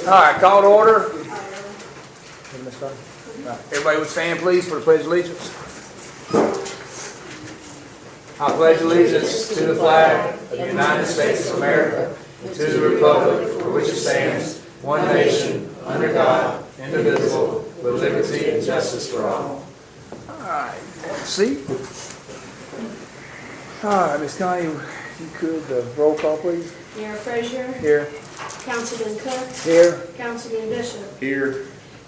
All right, call to order. Everybody would stand, please, for the Pledge of Allegiance. I pledge allegiance to the flag of the United States of America and to the republic for which it stands, one nation, under God, indivisible, with liberty and justice for all. All right, see? All right, Ms. Connie, if you could roll call, please. Mayor Frazier. Here. Councilman Cook. Here. Councilman Bishop. Here.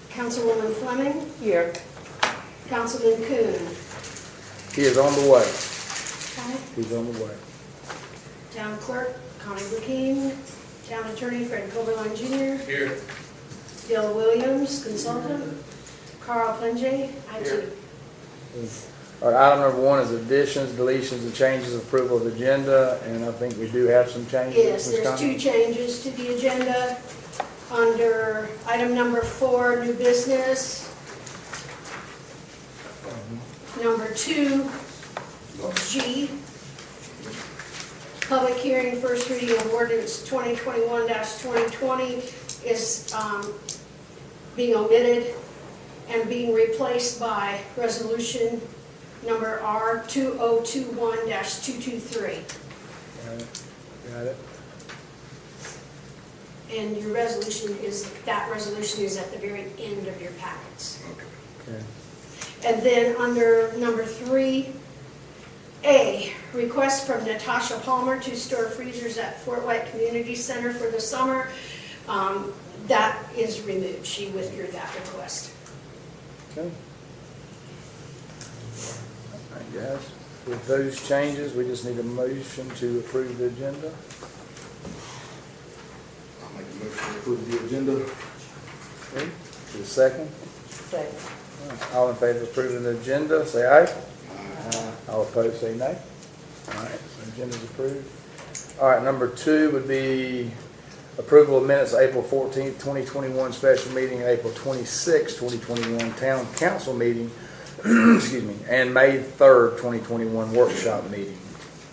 Councilwoman Fleming. Here. Councilman Kuhn. He is on the way. Okay. He's on the way. Town Clerk Connie Burkeen. Town Attorney Fred Coberline Jr. Here. Bill Williams, Consultant. Carl Plenjay, IT. All right, item number 1 is additions, deletions, and changes of approval of the agenda, and I think we do have some changes. Yes, Ms. there's Connie? 2 changes to the agenda. Under item number 4, new business. Number 2, G, public hearing, first reading of ordinance 2021-2020 is being omitted and being replaced by resolution number R2021-223. Got it. And your resolution is, that resolution is at the very end of your packets. Okay. And then under number 3A, request from Natasha Palmer to store freezers at Fort White Community Center for the summer. That is removed. She withdrew that request. Okay. All right, guys. With those changes, we just need a motion to approve the agenda. I'll make a motion to approve the agenda. Okay. To the second. Second. All in favor of approving the agenda, say aye. All opposed, say nay. All right, so the agenda's approved. All right, number 2 would be approval of minutes of April 14th, 2021 special meeting, April 26th, 2021 town council meeting, excuse me, and May 3rd, 2021 workshop meeting.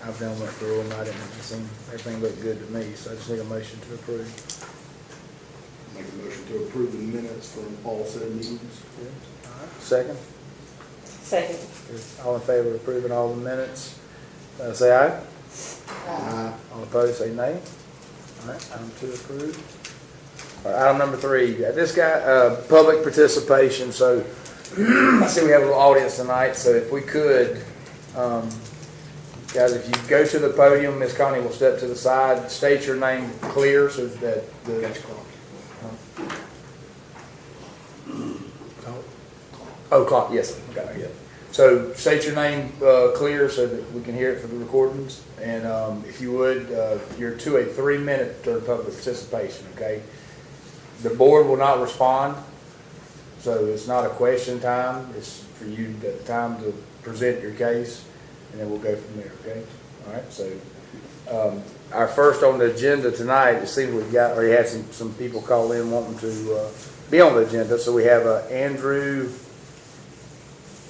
I've went through them. I didn't see everything looked good to me, so I just need a motion to approve. Make a motion to approve the minutes from all said meetings. All right, second. Second. All in favor of approving all the minutes, say aye. Aye. All opposed, say nay. All right, item 2 approved. All right, item number 3, this guy, public participation. So I see we have a little audience tonight, so if we could, guys, if you go to the podium, Ms. Connie will step to the side, state your name clear so that the... Oh, clock, yes, got it, yeah. So state your name clear so that we can hear it for the recordings. And if you would, you're to a 3-minute public participation, okay? The board will not respond, so it's not a question time. It's for you the time to present your case, and then we'll go from there, okay? All right, so our first on the agenda tonight, it seems we've got, already had some people call in wanting to be on the agenda. So we have Andrew.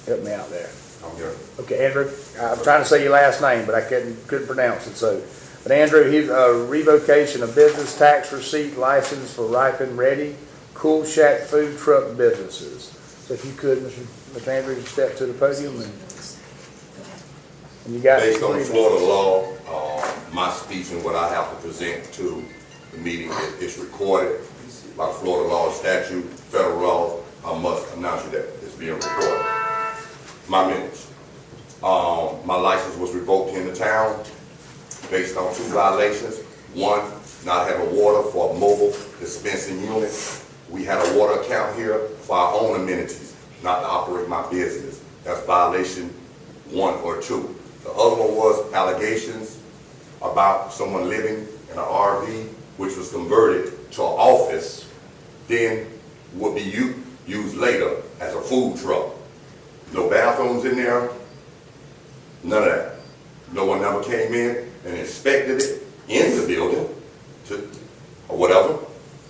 Help me out there. I'm here. Okay, Andrew. I'm trying to say your last name, but I couldn't pronounce it. So, but Andrew, he's a revocation of business tax receipt license for Ripe and Ready Cool Shack food truck businesses. So, if you could, Mr. Andrew, step to the podium and you got. Based on Florida law, my speech and what I have to present to the meeting is recorded by Florida law statute, federal law. I must announce you that it's being recorded. My minutes. My license was revoked here in the town based on 2 violations. 1, not having water for a mobile dispensing unit. We had a water account here for our own amenities, not to operate my business. That's violation 1 or 2. The other one was allegations about someone living in an RV, which was converted to an office, then would be used later as a food truck. No bathrooms in there, none of that. No one ever came in and inspected it in the building, or whatever.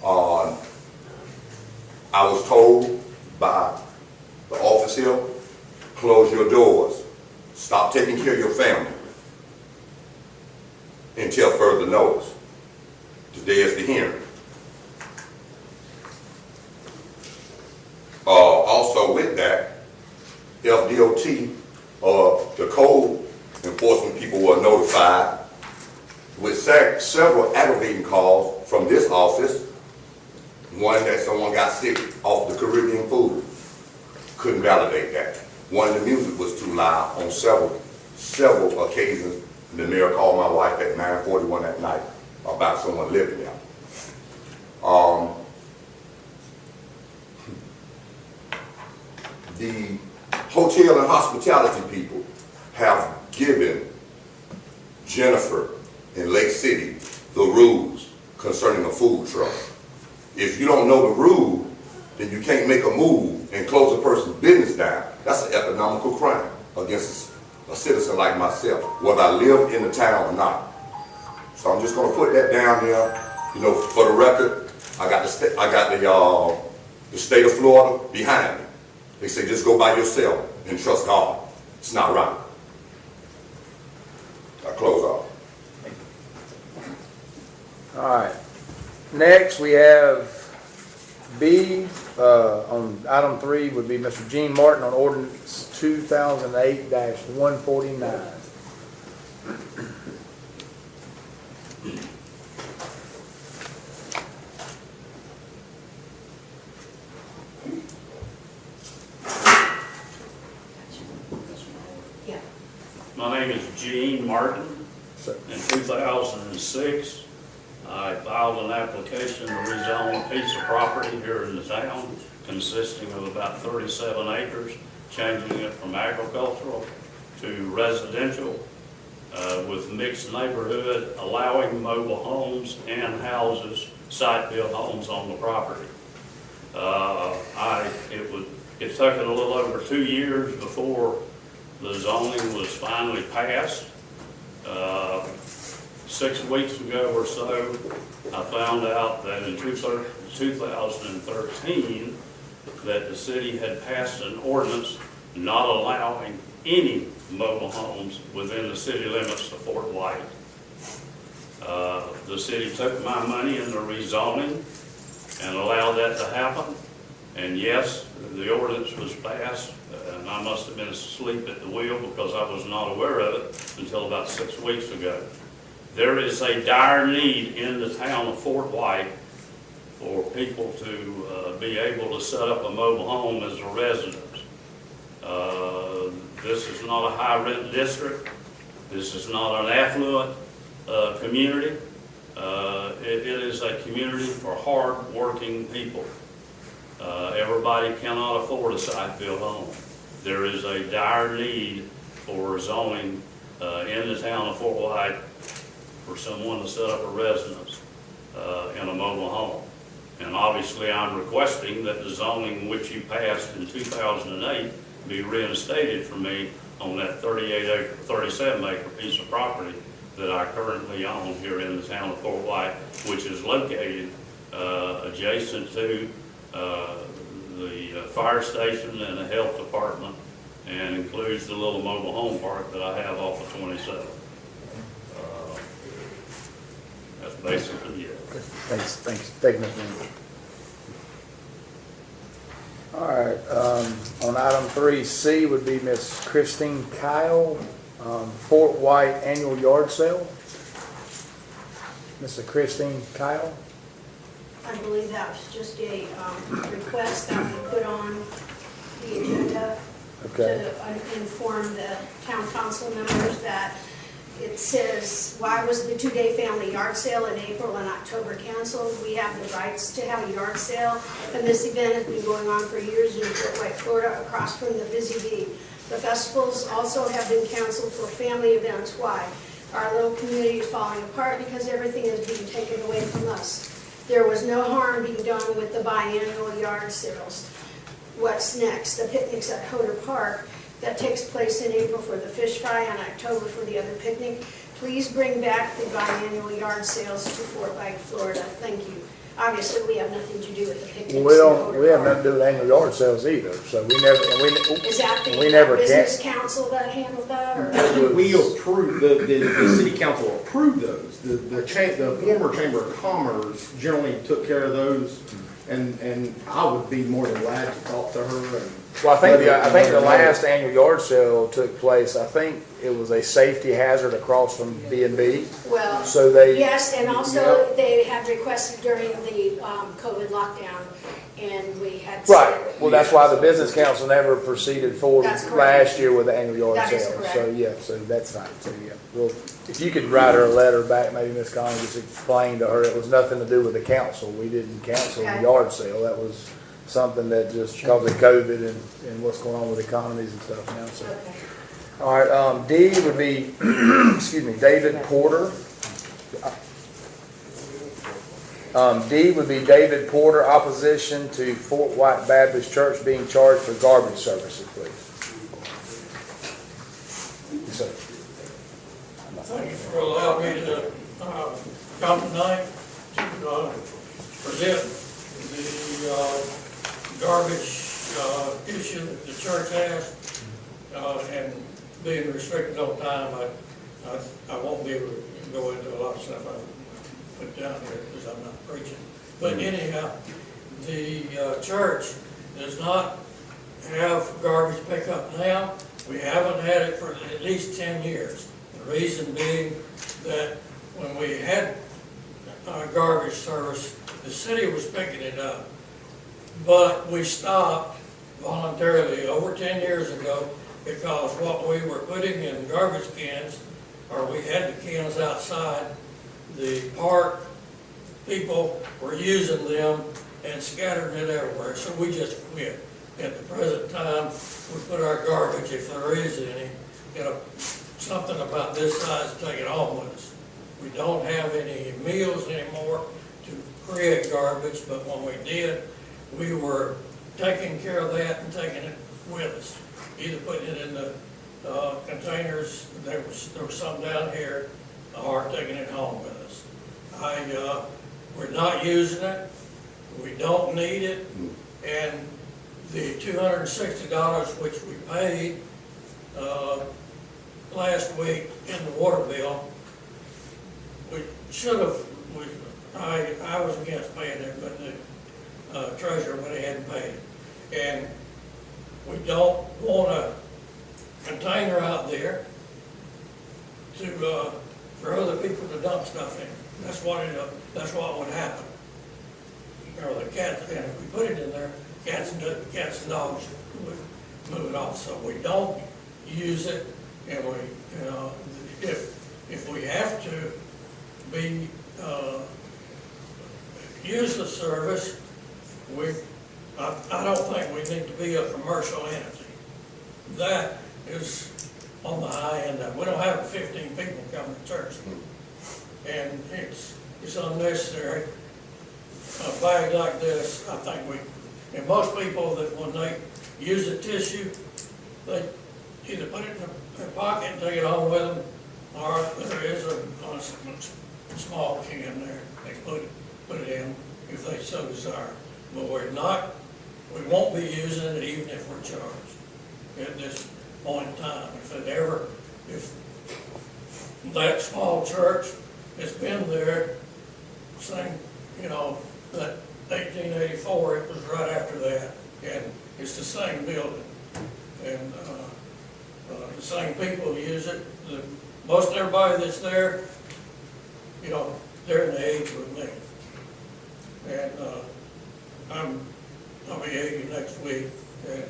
I was told by the office here, close your doors. Stop taking care of your family until further notice. Today is the hearing. Also with that, FDOT, the code enforcement people were notified with several aggravating calls from this office. One that someone got sick off the Caribbean food. Couldn't validate that. One, the music was too loud on several occasions. And the mayor called my wife at 9:41 at night about someone living there. The hotel and hospitality people have given Jennifer in Lake City the rules concerning a food truck. If you don't know the rule, then you can't make a move and close a person's business down. That's an economical crime against a citizen like myself, whether I live in the town or not. So I'm just gonna put that down there. You know, for the record, I got the state of Florida behind me. They say just go by yourself and trust God. It's not right. I close off. All right. Next, we have B, on item 3 would be Mr. Gene Martin on ordinance 2008-149. Yeah. My name is Gene Martin. So, In 2006, I filed an application to rezone a piece of property here in the town consisting of about 37 acres, changing it from agricultural to residential with mixed neighborhood, allowing mobile homes and houses, site-built homes on the property. It took it a little over 2 years before the zoning was finally passed. 6 weeks ago or so, I found out that in 2013, that the city had passed an ordinance not allowing any mobile homes within the city limits of Fort White. The city took my money in the rezoning and allowed that to happen. And yes, the ordinance was passed, and I must have been asleep at the wheel because I was not aware of it until about 6 weeks ago. There is a dire need in the town of Fort White for people to be able to set up a mobile home as a residence. This is not a high rent district. This is not an affluent community. It is a community for hard working people. Everybody cannot afford a site-built home. There is a dire need for zoning in the town of Fort White for someone to set up a residence in a mobile home. And obviously I'm requesting that the zoning which you passed in 2008 be reinstated for me on that 37 acre piece of property that I currently own here in the town of Fort White, which is located adjacent to the fire station and the health department, and includes the little mobile home park that I have off of 27. That's basically it. thanks, thank you, Mr. Gene. All right, on item 3C would be Miss Christine Kyle, Fort White annual yard sale. Mr. Christine Kyle? I believe that was just a request that we put on the agenda Okay. to inform the town council members that it says, why was the 2-day family yard sale in April and October canceled? We have the rights to have a yard sale, and this event has been going on for years in Fort White, Florida, across from the Busy Bee. The festivals also have been canceled for family events. Why? Our little community is falling apart because everything is being taken away from us. There was no harm being done with the biannual yard sales. What's next? The picnics at Hoder Park that takes place in April for the fish fry and October for the other picnic. Please bring back the biannual yard sales to Fort White, Florida. Thank you. Obviously, we have nothing to do with the picnics. We in don't, Hoder we have Park. nothing to do with annual yard sales either, so we never, Is that we never the business council that handled that, or? We approved, the city council approved those. The former Chamber of Commerce generally took care of those. And I would be more than glad to talk to her and. Well, I think the Let her last know. annual yard sale took place, I think it was a safety hazard across from B&B. Well, So they. yes, and also they had requested during the COVID lockdown, and we had. Right, well, that's why the business council never proceeded forward That's correct. last year with the annual yard That is sale. correct. So, yeah, so that's fine, so, yeah. Well, if you could write her a letter back, maybe Ms. Conley, just explain to her, it was nothing to do with the council. We didn't cancel the Okay. yard sale, that was something that just because of COVID and what's going on with economies and stuff now, so. Okay. All right, D would be, excuse me, David Porter. D would be David Porter, opposition to Fort White Baptist Church being charged for garbage services, please. Yes, sir. Thank you for allowing me to come tonight to present the garbage issue that the church has. And being restricted on time, I won't be able to go into a lot of stuff I put down here because I'm not preaching. But anyhow, the church does not have garbage pickup now. We haven't had it for at least 10 years. The reason being that when we had garbage service, the city was picking it up. But we stopped voluntarily over 10 years ago because what we were putting in garbage cans, or we had the cans outside, the park people were using them and scattering it everywhere, so we just quit. At the present time, we put our garbage, if there is any, something about this size, take it home with us. We don't have any meals anymore to create garbage, but when we did, we were taking care of that and taking it with us. Either putting it in the containers, there was some down here, or taking it home with us. We're not using it, we don't need it, and the $260 which we paid last week in the water bill, we should have, I was against paying it, but the treasurer went ahead and paid it. And we don't want a container out there to, for other people to dump stuff in. That's what would happen. Or the cats, and if we put it in there, cats and dogs would move it off. So we don't use it, and we, if we have to be, use the service, I don't think we need to be a commercial entity. That is on the high end of it. We don't have 15 people coming to church. And it's unnecessary. A bag like this, I think and most people that when they use a tissue, they either put it in their pocket and take it home with them, or there is a small can there, they put it in if they so desire. But we won't be using it even if we're charged at this point in time. If that small church has been there, that 1884, it was right after that, and it's the same building. And the same people use it. Most everybody that's there, they're in the age with me. And I'll be 80 next week, and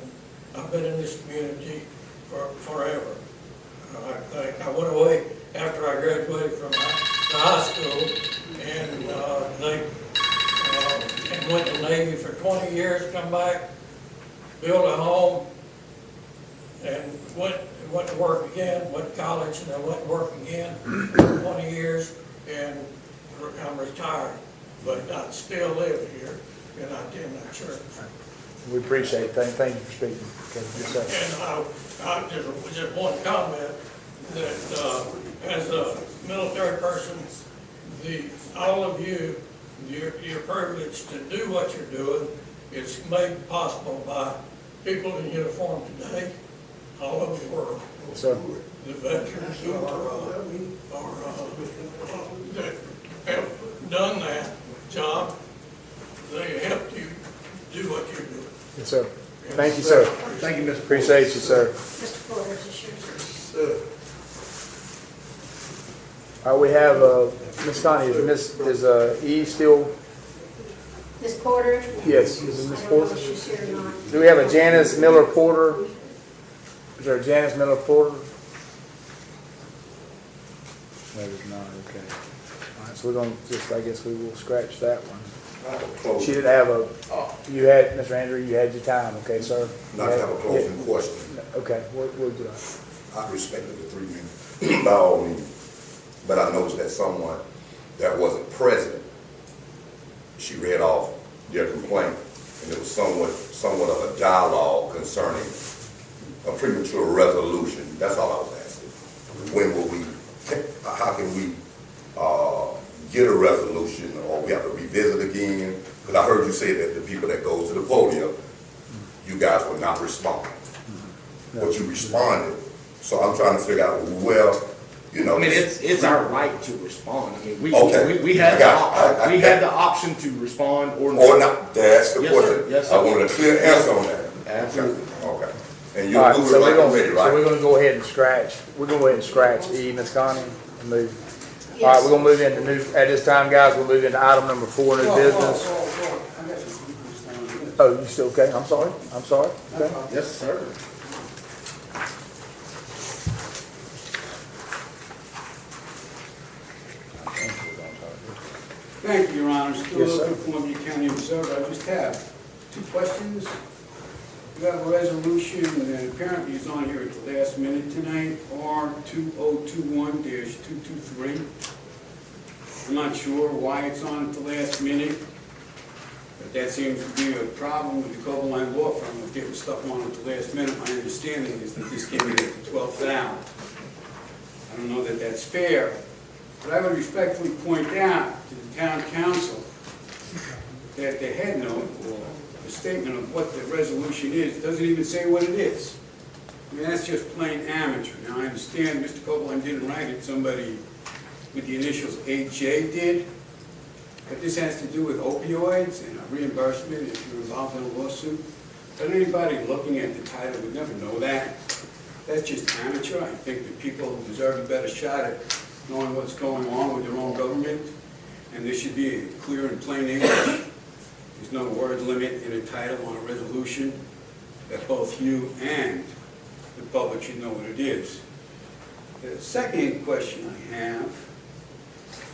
I've been in this community forever. I went away after I graduated from high school, and and went to Navy for 20 years, come back, built a home, and went to work again, went to college, and then went to work again for 20 years, and I'm retired. But I still live here, and I attend that church. We appreciate it. Thank you for speaking. And I just one comment that as a military person, all of you, your privilege to do what you're doing is made possible by people in uniform today, all over the world. So, The veterans who that have done that job, they helped you Yes, sir. Thank you, sir. Thank you, Mr. Appreciate you, sir. Mr. Porter, is this yours? All right, we have, Ms. Connie, is E still, Ms. Porter? yes, is it Ms. I don't know Porter? if she's here or not. Do we have a Janice Miller Porter? Is there a Janice Miller Porter? No, there's not, okay. All right, so we're gonna just, I guess we will scratch that one. I have a closing, She didn't have you had, Mr. Andrew, you had your time, okay, sir? not to have a closing question. Okay, what would you like? I respected the 3 minutes, by all means. But I noticed that someone that wasn't present, she read off their complaint, and it was somewhat of a dialogue concerning a premature resolution. That's all I was asking. When will we, how can we get a resolution, or we have to revisit again? Because I heard you say that the people that goes to the podium, you guys will not respond. But you responded, so I'm trying to figure out, well, you know. I mean, it's our right to respond. I mean, Okay. we had I got you. we had the option to respond or not. Or not, that's the Yes, sir. question. Yes, sir. I wanted a clear answer on that. Absolutely. Okay. And All you'll right, do so it we're like gonna, I'm ready, so we're right? gonna go ahead and scratch, we're gonna go ahead and scratch E, Ms. Connie, and move. All right, Yes. we're gonna move into new, at this time, guys, we'll move into item number 4, new business. Oh, you still, okay, I'm sorry, okay. Yes, sir. Thank you, Your Honor. Still Yes, sir. looking for Columbia County Observer. I just have 2 questions. We have a resolution, and apparently it's on here at the last minute tonight, R2021-223. I'm not sure why it's on at the last minute, but that seems to be a problem with the Coble Line Law Firm if getting stuff on at the last minute. My understanding is that this came in at the 12th hour. I don't know that that's fair, but I would respectfully point out to the town council that the head note or the statement of what the resolution is doesn't even say what it is. I mean, that's just plain amateur. Now, I understand Mr. Copeland didn't write it, somebody with the initials AJ did, but this has to do with opioids and reimbursement if you're involved in a lawsuit. But anybody looking at the title would never know that. That's just amateur. I think that people deserve a better shot at knowing what's going on with their own government, and there should be a clear and plain English. There's no word limit in a title on a resolution that both you and the public should know what it is. The second question I have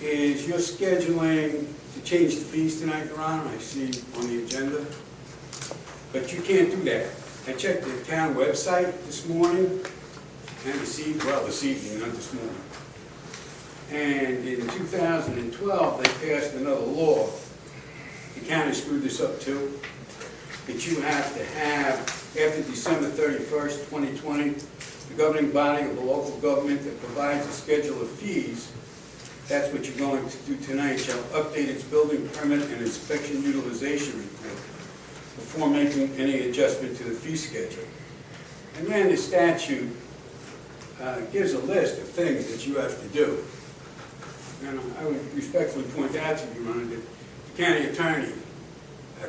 is you're scheduling to change the fees tonight, Your Honor, I see on the agenda, but you can't do that. I checked the town website this morning and this evening, not this morning. And in 2012, they passed another law. The county screwed this up too, that you have to have, after December 31st, 2020, the governing body of the local government that provides a schedule of fees, that's what you're going to do tonight, shall update its building permit and inspection utilization report before making any adjustment to the fee schedule. And then the statute gives a list of things that you have to do. And I would respectfully point out to you, Your Honor, that the county attorney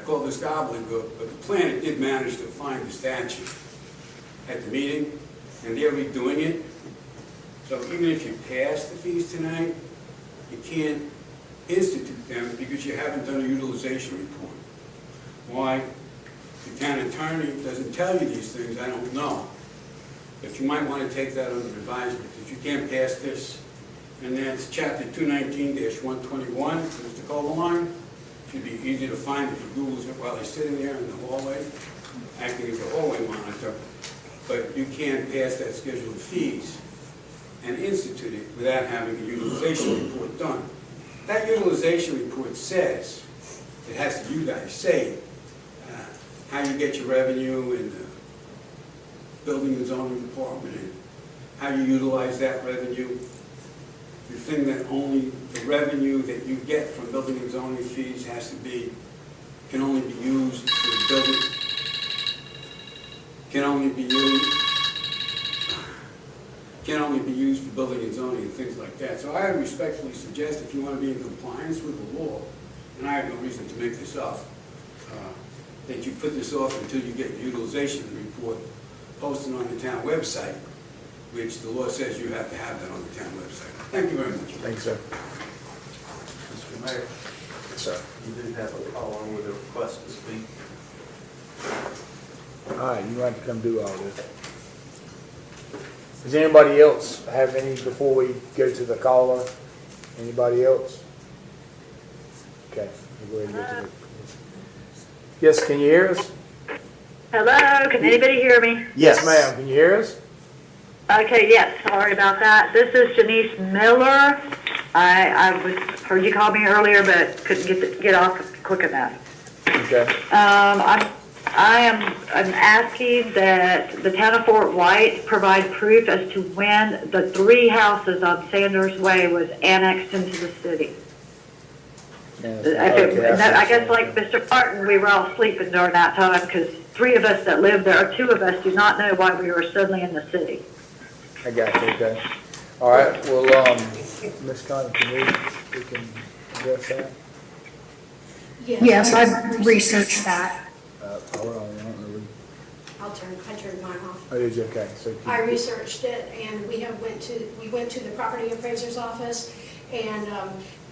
called this gobbledygook, but the planner did manage to find the statute at the meeting, and they're redoing it. So even if you pass the fees tonight, you can't institute them because you haven't done a utilization report. Why the town attorney doesn't tell you these things, I don't know. But you might want to take that under advisement, because you can't pass this. And that's chapter 219-121, Mr. Cobaline. Should be easy to find if you Google it while they're sitting there in the hallway, acting as a hallway monitor. But you can't pass that schedule of fees and institute it without having a utilization report done. That utilization report says, it has to you guys say, how you get your revenue in the building and zoning department, and how you utilize that revenue. The thing that only the revenue that you get from building and zoning fees can only be used for the building, can only be used for building and zoning and things like that. So I would respectfully suggest, if you want to be in compliance with the law, and I have no reason to make this up, that you put this off until you get the utilization report posted on the town website, which the law says you have to have that on the town website. Thank you very much. Thanks, sir. Mr. Mayor, Yes, sir. you do have a caller with a request to speak. All right, you want to come do all this. Does anybody else have any before we go to the caller? Anybody else? Okay, we'll go ahead and get to the. Yes, can you hear us? Hello, can anybody hear me? Yes, ma'am. Can you hear us? Okay, yes, sorry about that. This is Janice Miller. I heard you call me earlier, but couldn't get off quick enough. Okay. I'm asking that the town of Fort White provide proof as to when the 3 houses on Sanders Way was annexed into the city. I guess like Mr. Martin, we were all sleeping during that time because 3 of us that live there, or 2 of us, do not know why we were suddenly in the city. I got you, okay. All right, well, Ms. Connie, we can address that? Yes, I've researched that. Hold on, I don't know. I turned mine off. Oh, is it okay? So I researched it, and we went to the property appraiser's office, and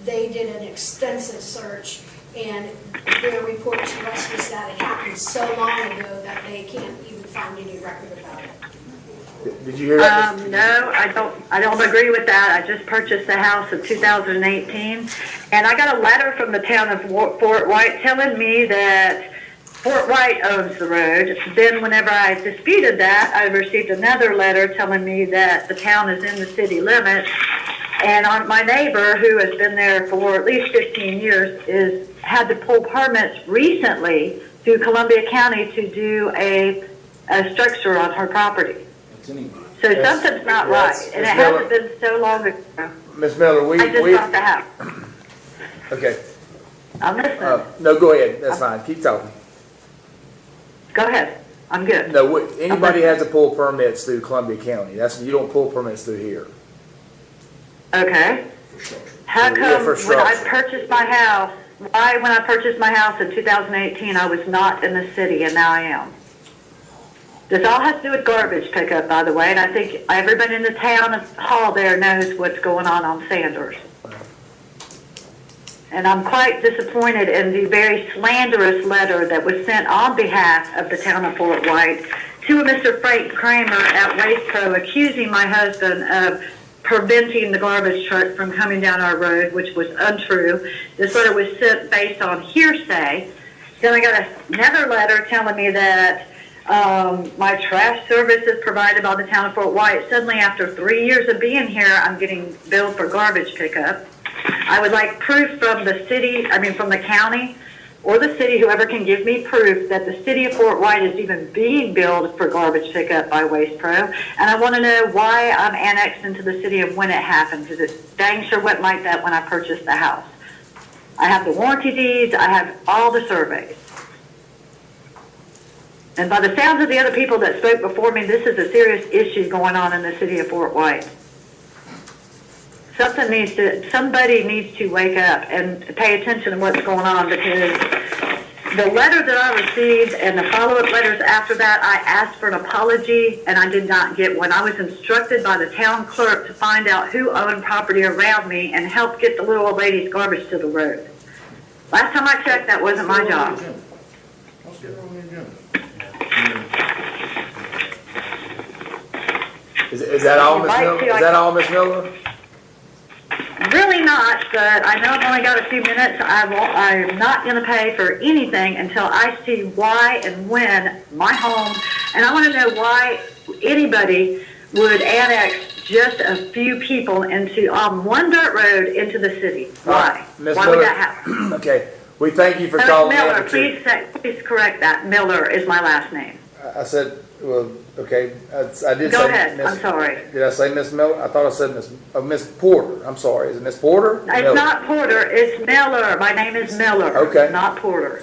they did an extensive search, and their report to us was that it happened so long ago that they can't even find any record about it. Did you hear that? No, I don't agree with that. I just purchased the house in 2018, and I got a letter from the town of Fort White telling me that Fort White owns the road. Then whenever I disputed that, I received another letter telling me that the town is in the city limits. And my neighbor, who has been there for at least 15 years, had to pull permits recently through Columbia County to do a structure on her property. So something's not right, and it hasn't been so long ago. Ms. Miller, I just bought the house. Okay. I'm listening. No, go ahead. That's fine. Keep talking. Go ahead. I'm good. No, anybody has to pull permits through Columbia County. You don't pull permits through here. Okay. How Yeah, come for when I structure. purchased my house, when I purchased my house in 2018, I was not in the city, and now I am? This all has to do with garbage pickup, by the way, and I think everybody in the town of Hall there knows what's going on Sanders. And I'm quite disappointed in the very slanderous letter that was sent on behalf of the town of Fort White to Mr. Frank Kramer at Waste Pro, accusing my husband of preventing the garbage truck from coming down our road, which was untrue. This letter was sent based on hearsay. Then I got another letter telling me that my trash service is provided by the town of Fort White. Suddenly, after 3 years of being here, I'm getting billed for garbage pickup. I would like proof from from the county or the city, whoever can give me proof that the city of Fort White is even being billed for garbage pickup by Waste Pro. And I want to know why I'm annexed into the city and when it happened, because it dang sure went like that when I purchased the house. I have the warranty deeds, I have all the surveys. And by the sounds of the other people that spoke before me, this is a serious issue going on in the city of Fort White. Somebody needs to wake up and pay attention to what's going on, because the letter that I received and the follow-up letters after that, I asked for an apology and I did not get one. I was instructed by the town clerk to find out who owned property around me and help get the little old lady's garbage to the road. Last time I checked, that wasn't my job. Let's get her on the agenda. Is that all, Ms. Miller? Is that all, Ms. Miller? Really not, but I know I've only got a few minutes. I'm not going to pay for anything until I see why and when my home, and I want to know why anybody would annex just a few people into one dirt road into the city. Why? Ms. Why Miller, would that happen? Okay, we thank you for calling in. Miller, please correct that. Miller is my last name. I said, well, okay, I did say. Go ahead. Miss, I'm sorry. Did I say Miss Miller? I thought I said Miss Porter. I'm sorry. Is it Miss Porter? It's Miller? not Porter. It's Miller. My name is Miller. Okay. Not Porter.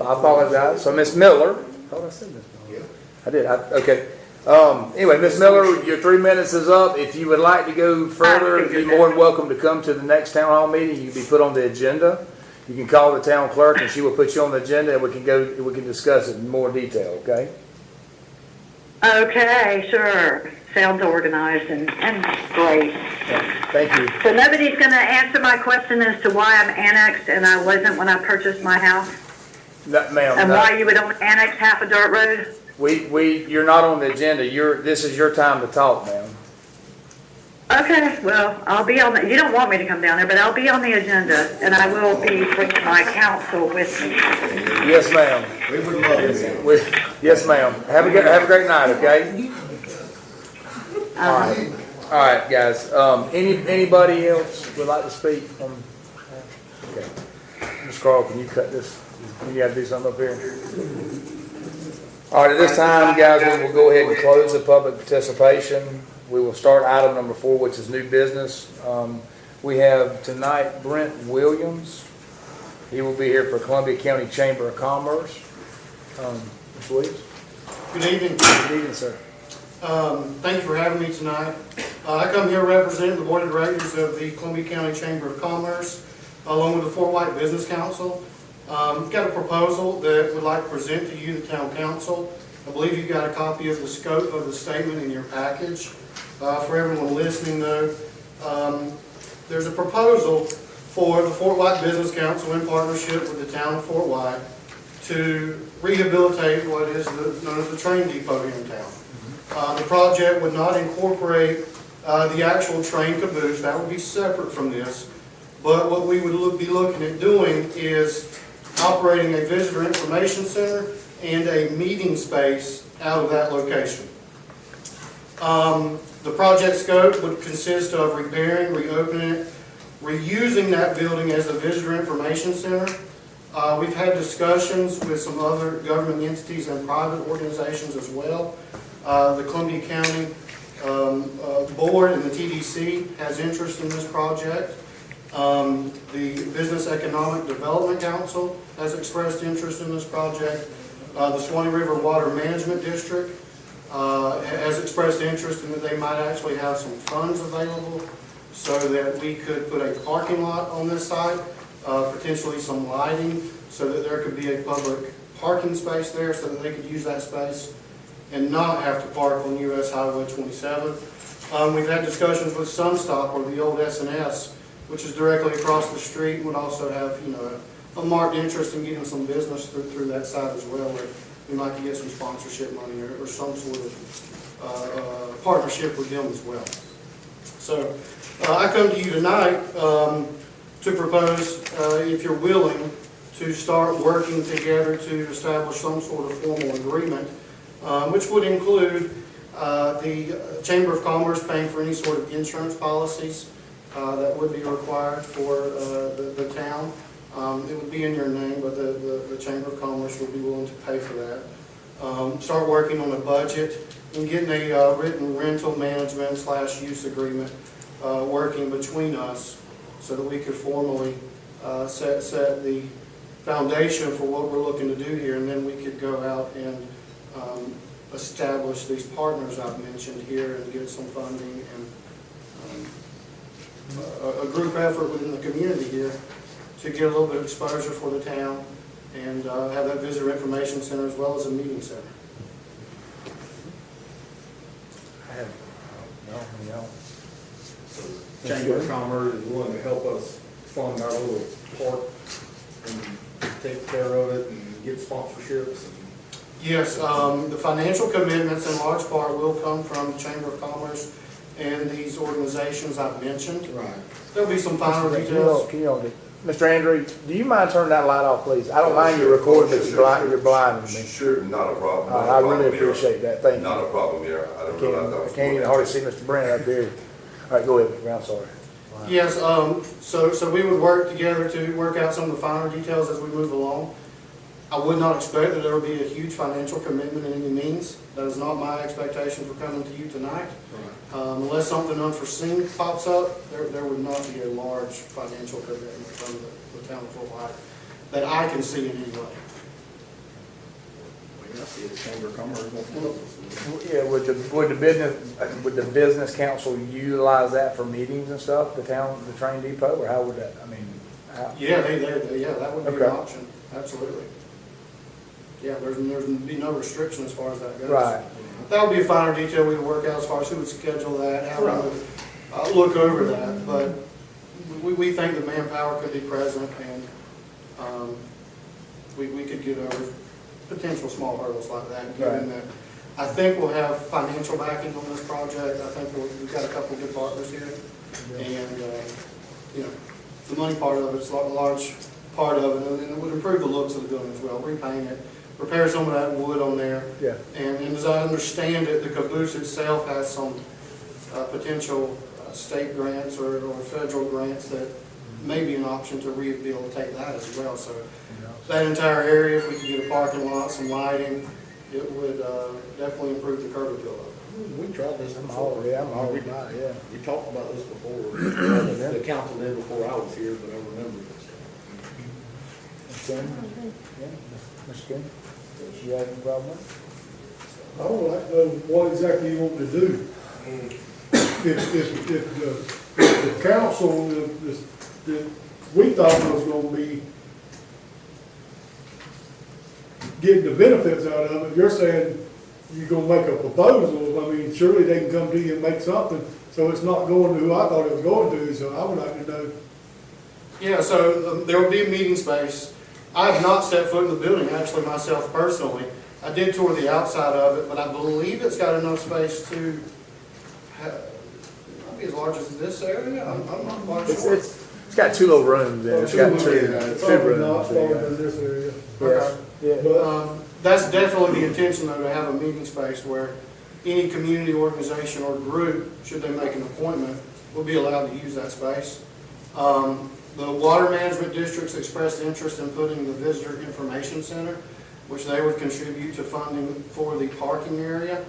I apologize. So Miss Miller. I thought I said Miss Miller. I did. Okay. Anyway, Miss Miller, your 3 minutes is up. If you would like to go further, you're more than welcome to come to the next town hall meeting. You can be put on the agenda. You can call the town clerk and she will put you on the agenda and we can discuss it in more detail, okay? Okay, sure. Sounds organized and great. Yeah, thank you. So nobody's going to answer my question as to why I'm annexed and I wasn't when I purchased my house? No, ma'am, And no. why you would only annex half a dirt road? You're not on the agenda. This is your time to talk, ma'am. Okay, well, I'll be on the, you don't want me to come down there, but I'll be on the agenda and I will be bringing my counsel with me. Yes, ma'am. We would love it. Yes, ma'am. Have a great night, okay? All right, guys. Anybody else would like to speak? Okay. Ms. Carl, can you cut this? You got to do something up here. All right, at this time, guys, we will go ahead and close the public participation. We will start item number 4, which is new business. We have tonight Brent Williams. He will be here for Columbia County Chamber of Commerce. Ms. Williams? Good evening. Good evening, sir. Thank you for having me tonight. I come here representing the Board of Directors of the Columbia County Chamber of Commerce, along with the Fort White Business Council. We've got a proposal that we'd like to present to you, the Town Council. I believe you've got a copy of the scope of the statement in your package. For everyone listening, though, there's a proposal for the Fort White Business Council in partnership with the town of Fort White to rehabilitate what is known as the train depot here in town. The project would not incorporate the actual train caboose. That would be separate from this. But what we would be looking at doing is operating a visitor information center and a meeting space out of that location. The project scope would consist of repairing, reopening it, reusing that building as a visitor information center. We've had discussions with some other government entities and private organizations as well. The Columbia County Board and the TDC has interest in this project. The Business Economic Development Council has expressed interest in this project. The Swanee River Water Management District has expressed interest in that they might actually have some funds available so that we could put a parking lot on this site, potentially some lighting so that there could be a public parking space there so that they could use that space and not have to park on US Highway 27. We've had discussions with Sunstop, or the old S&S, which is directly across the street, and would also have, a marked interest in getting some business through that side as well. Where we might get some sponsorship money or some sort of partnership with them as well. So I come to you tonight to propose, if you're willing, to start working together to establish some sort of formal agreement, which would include the Chamber of Commerce paying for any sort of insurance policies that would be required for the town. It would be in your name, but the Chamber of Commerce would be willing to pay for that. Start working on a budget and getting a written rental management / use agreement working between us so that we could formally set the foundation for what we're looking to do here, and then we could go out and establish these partners I've mentioned here and get some funding and a group effort within the community here to get a little bit of exposure for the town and have that visitor information center as well as a meeting center. So Chamber of Commerce is willing to help us fund our little park and take care of it and get sponsorships. Yes, the financial commitments in large part will come from the Chamber of Commerce and these organizations I've mentioned. Right. There'll be some final details. Mr. Andrew, do you mind turning that light off, please? I don't mind you recording, but you're blinding me. Sure, not a problem. I really appreciate that. Thank you. Not a problem here. I didn't realize that I was. can't even hardly see Mr. Brent up there. All right, go ahead, Mr. Brown, I'm sorry. Yes, so we would work together to work out some of the finer details as we move along. I would not expect that there would be a huge financial commitment in any means. That is not my expectation for coming to you tonight. Unless something unforeseen pops up, there would not be a large financial commitment from the town of Fort White that I can see in any way. I see the Chamber of Commerce wants to help us. Yeah, would the business council utilize that for meetings and stuff, the train depot, or how would that, Yeah, yeah, that would be Okay. an option, absolutely. Yeah, there's be no restriction as far as that goes. Right. That would be a finer detail we would work out as far as who would schedule that, how we would look over that, but we think the manpower could be present and, we could get over potential small hurdles like that, given that I think we'll have financial backing on this project. I think we've got a couple of good partners here. And, you know, the money part of it's a large part of it, and it would improve the looks of the building as well, repaint it, repair some of that wood on there. Yeah. And as I understand it, the caboose itself has some potential state grants or federal grants that may be an option to rehabilitate that as well. So that entire area, if we could get a parking lot, some lighting, it would definitely improve the curb appeal of it. We tried this I'm before. all, yeah, I'm all about it, yeah. We talked about this before. The council did before I was here, but I remember this. Mr. Chairman? Yeah, Mr. King? You have any problem with I would like to know what exactly you want to do. If the council, that we thought was gonna be getting the benefits out of it, you're saying you're gonna make a proposal, I mean, surely they can come to you and make something, so it's not going to who I thought it was going to, so I would like to know. Yeah, so there will be a meeting space. I have not set foot in the building, actually, myself personally. I did tour the outside of it, but I believe it's got enough space to have, not be as large as this area. I'm not quite it? sure. It's got two little rooms in it. It's got two Probably not rooms. smaller than this area. Okay. Yeah. But That's definitely the intention, though, to have a meeting space where any community organization or group, should they make an appointment, will be allowed to use that space. The water management districts expressed interest in putting the visitor information center, which they would contribute to funding for the parking area,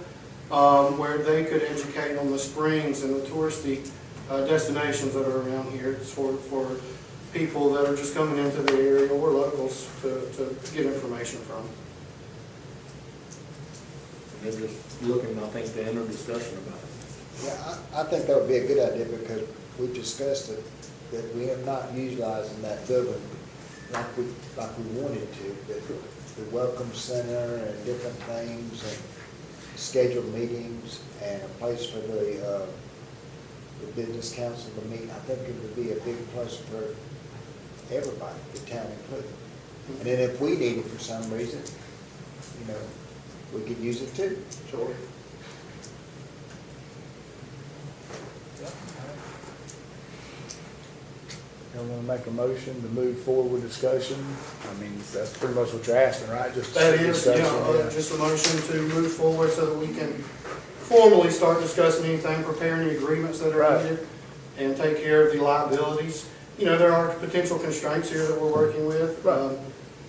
where they could educate on the springs and the touristy destinations that are around here. It's for people that are just coming into the area or locals to get information from. And they're just looking, I think, to enter discussion about it. Yeah, I think that would be a good idea because we discussed it, that we have not utilizing that building like we wanted to. The welcome center and different things and scheduled meetings and a place for the business council to meet. I think it would be a big plus for everybody, the town included. And then if we need it for some reason, you know, we could use it too. Sure. You want to make a motion to move forward with discussion? I mean, that's pretty much what you're asking, right? Just That is, discussion, yeah, just a motion to move forward so that we can formally start discussing anything, prepare any agreements that are Right. needed, and take care of the liabilities. You know, there are potential constraints here that we're working with. Right.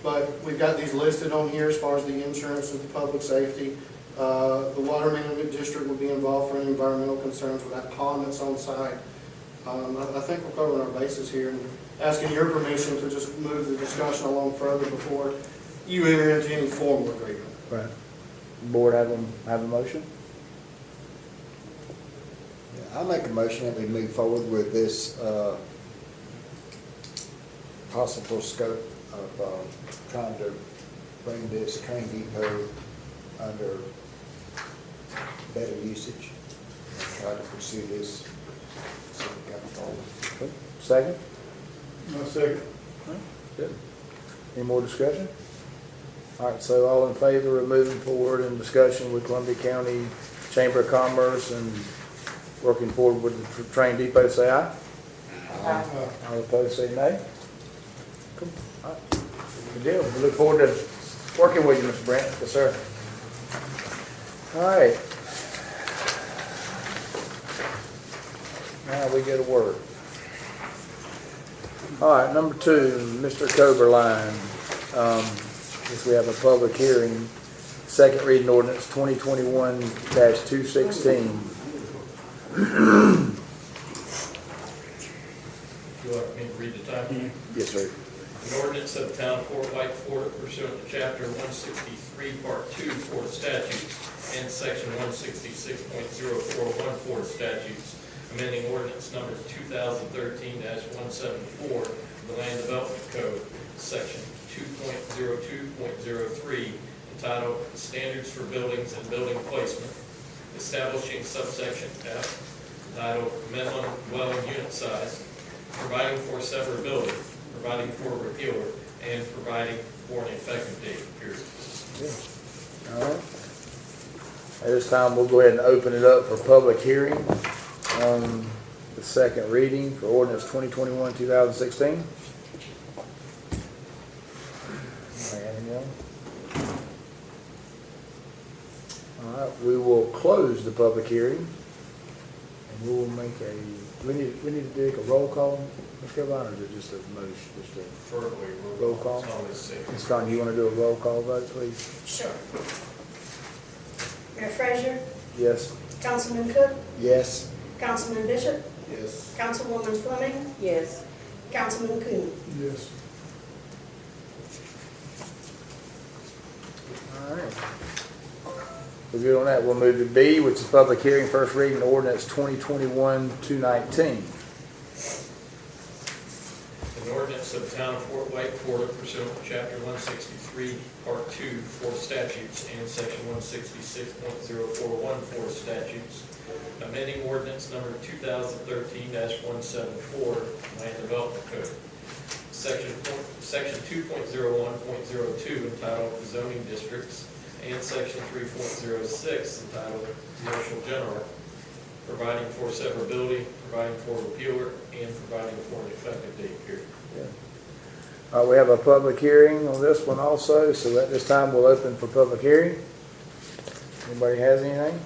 But we've got these listed on here as far as the insurance and the public safety. The water management district will be involved for any environmental concerns with that pond that's on site. I think we're covering our bases here and asking your permission to just move the discussion along further before you enter into any formal agreement. Right. Board have a motion? I'll make a motion that we move forward with this possible scope of trying to bring this train depot under better usage and try to pursue this coming forward. Second? my second. Good. Any more discussion? All right, so all in favor of moving forward in discussion with Columbia County Chamber of Commerce and working forward with the train depot, say aye. Aye. All opposed, say nay. Cool. All right. Good deal. We look forward to working with you, Mr. Brent. Yes, sir. All right. Now we go to work. All right, number 2, Mr. Coberline. Guess we have a public hearing, second reading ordinance 2021-216. Do you want me to read the title? Yes, sir. An ordinance of the town of Fort White, Florida pursuant to chapter 163, part 2, Florida statutes, and section 166.041 Florida statutes, amending ordinance number 2013-174, the Land Development Code, section 2.02.03, entitled Standards for Buildings and Building Placement, establishing subsection F, entitled Minimum Dwelling Unit Size, providing for severability, providing for repealer, and providing for an effective date, period. All right. At this time, we'll go ahead and open it up for public hearing on the second reading for ordinance 2021-2016. All right, we will close the public hearing, and we will make we need to do a roll call, Ms. Carolina, or is it just a motion, just a Preferably roll call? It's always safe. Ms. Connie, you want to do a roll call vote, please? Sure. Mayor Frazier, Yes? Councilman Cook, Yes. Councilman Bishop, Yes. Councilwoman Fleming, Yes. Councilman Coon. Yes. All right. We're good on that. We'll move to B, which is public hearing, first reading, ordinance 2021-219. An ordinance of the Town of Fort White, Florida, pursuant to Chapter 163, Part 2, 4 statutes, and Section 166.0414 statutes, amending ordinance number 2013-174, Land Development Code. Section 2.01.02, entitled Zoning Districts, and Section 3.06, entitled Commercial General, providing for severability, providing for repealer, and providing for an effective date, period. We have a public hearing on this one also, so at this time we'll open for public hearing. Anybody has anything?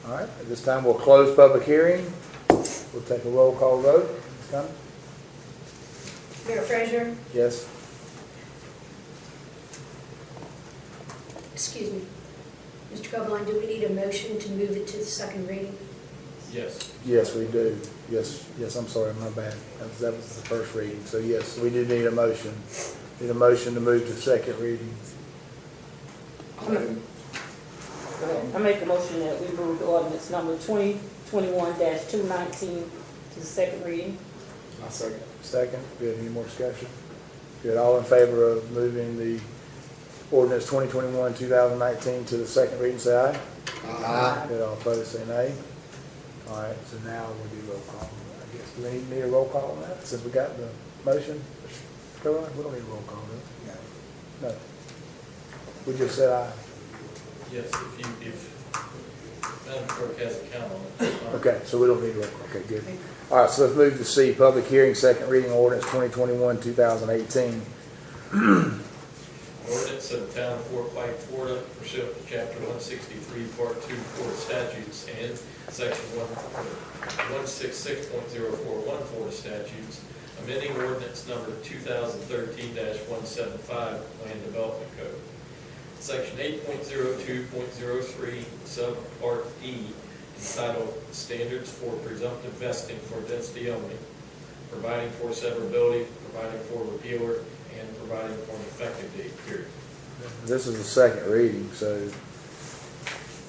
All right, at this time we'll close public hearing. We'll take a roll call vote. Ms. Connie? Mayor Frazier, Yes? excuse me. Mr. Copeland, do we need a motion to move it to the second reading? Yes. Yes, we do. Yes, I'm sorry, my bad. That was the first reading. So yes, we do need a motion. Need a motion to move to second reading. Go ahead. I make a motion that we move ordinance number 2021-219 to the second reading. I'll second. Second. Good. Any more discussion? Good. All in favor of moving the ordinance 2021-2019 to the second reading, say aye. Aye. Good. All opposed, say nay. All right, so now we'll do roll call. I guess, do we need a roll call on that, since we got the motion? Go on, we don't need a roll call, do we? No. We just said aye. Yes, if Madam Clerk has a count on it. Okay, so we don't need a roll call. Okay, good. All right, so let's move to C, public hearing, second reading ordinance 2021-2018. Ordinance of the Town of Fort White, Florida, pursuant to Chapter 163, Part 2, 4 statutes, and Section 166.0414 statutes, amending ordinance number 2013-175, Land Development Code. Section 8.02.03, Subpart E, entitled Standards for Presumptive Vesting for Density Only, providing for severability, providing for repealer, and providing for an effective date, period. This is the second reading, so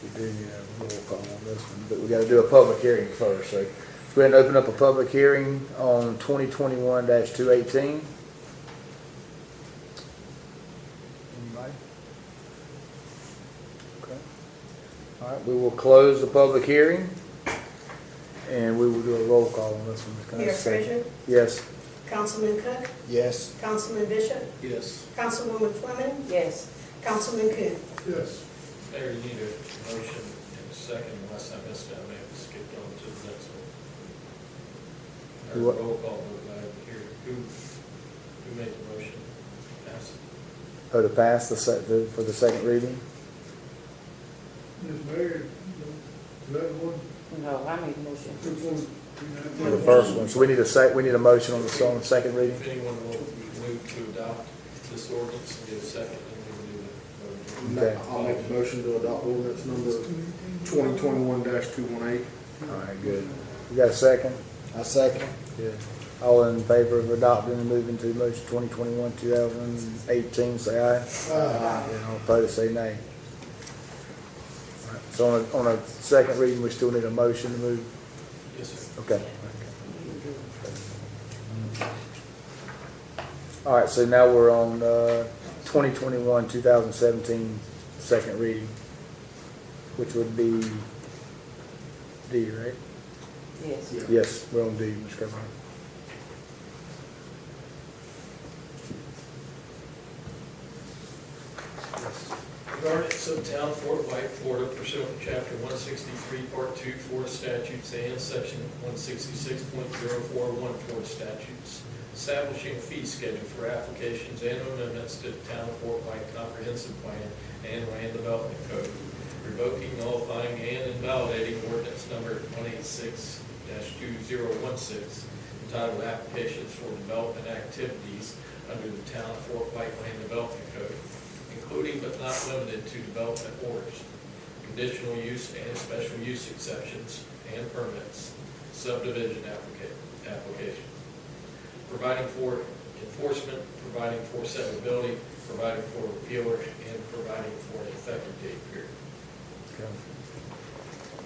we do need a roll call on this one, but we got to do a public hearing first. So let's go ahead and open up a public hearing on 2021-218. Anybody? Okay. All right, we will close the public hearing, and we will do a roll call on this one. Mayor Frazier, Yes. Councilman Cook, Yes. Councilman Bishop, Yes. Councilwoman Fleming, Yes. Councilman Coon. Yes. Mayor, you need a motion and a second, unless I missed it, I may have skipped on to the next one. Or What? roll call vote, I didn't hear, who made the motion? Pass it. Oh, to pass for the second reading? Ms. Mayor, is that one? No, I made the motion. Which one? For the first one. So we need a motion on the second reading? If anyone will move to adopt this ordinance and give a second, then we will do the Okay. I'll make the motion to adopt ordinance number 2021-218. All right, good. You got a second? I second. Good. All in favor of adopting and moving to motion 2021-2018, say aye. Aye. And all opposed, say nay. All right, So on a second reading, we still need a motion to move? Yes, sir. Okay. All right, so now we're on 2021-2017 second reading, which would be D, right? Yes. Yes, we're on D, Mr. Governor. The ordinance of Town of Fort White, Florida pursuant to Chapter 163, Part 2, Florida statutes, and Section 166.041 Florida statutes, establishing a fee schedule for applications and amendments to the Town of Fort White Comprehensive Plan and Land Development Code, revoking, nullifying, and invalidating ordinance number 186-2016, entitled Applications for Development Activities under the Town of Fort White Land Development Code, including but not limited to development orders, conditional use and special use exceptions and permits, subdivision applications, providing for enforcement, providing for severability, providing for repealer, and providing for an effective date period. Okay.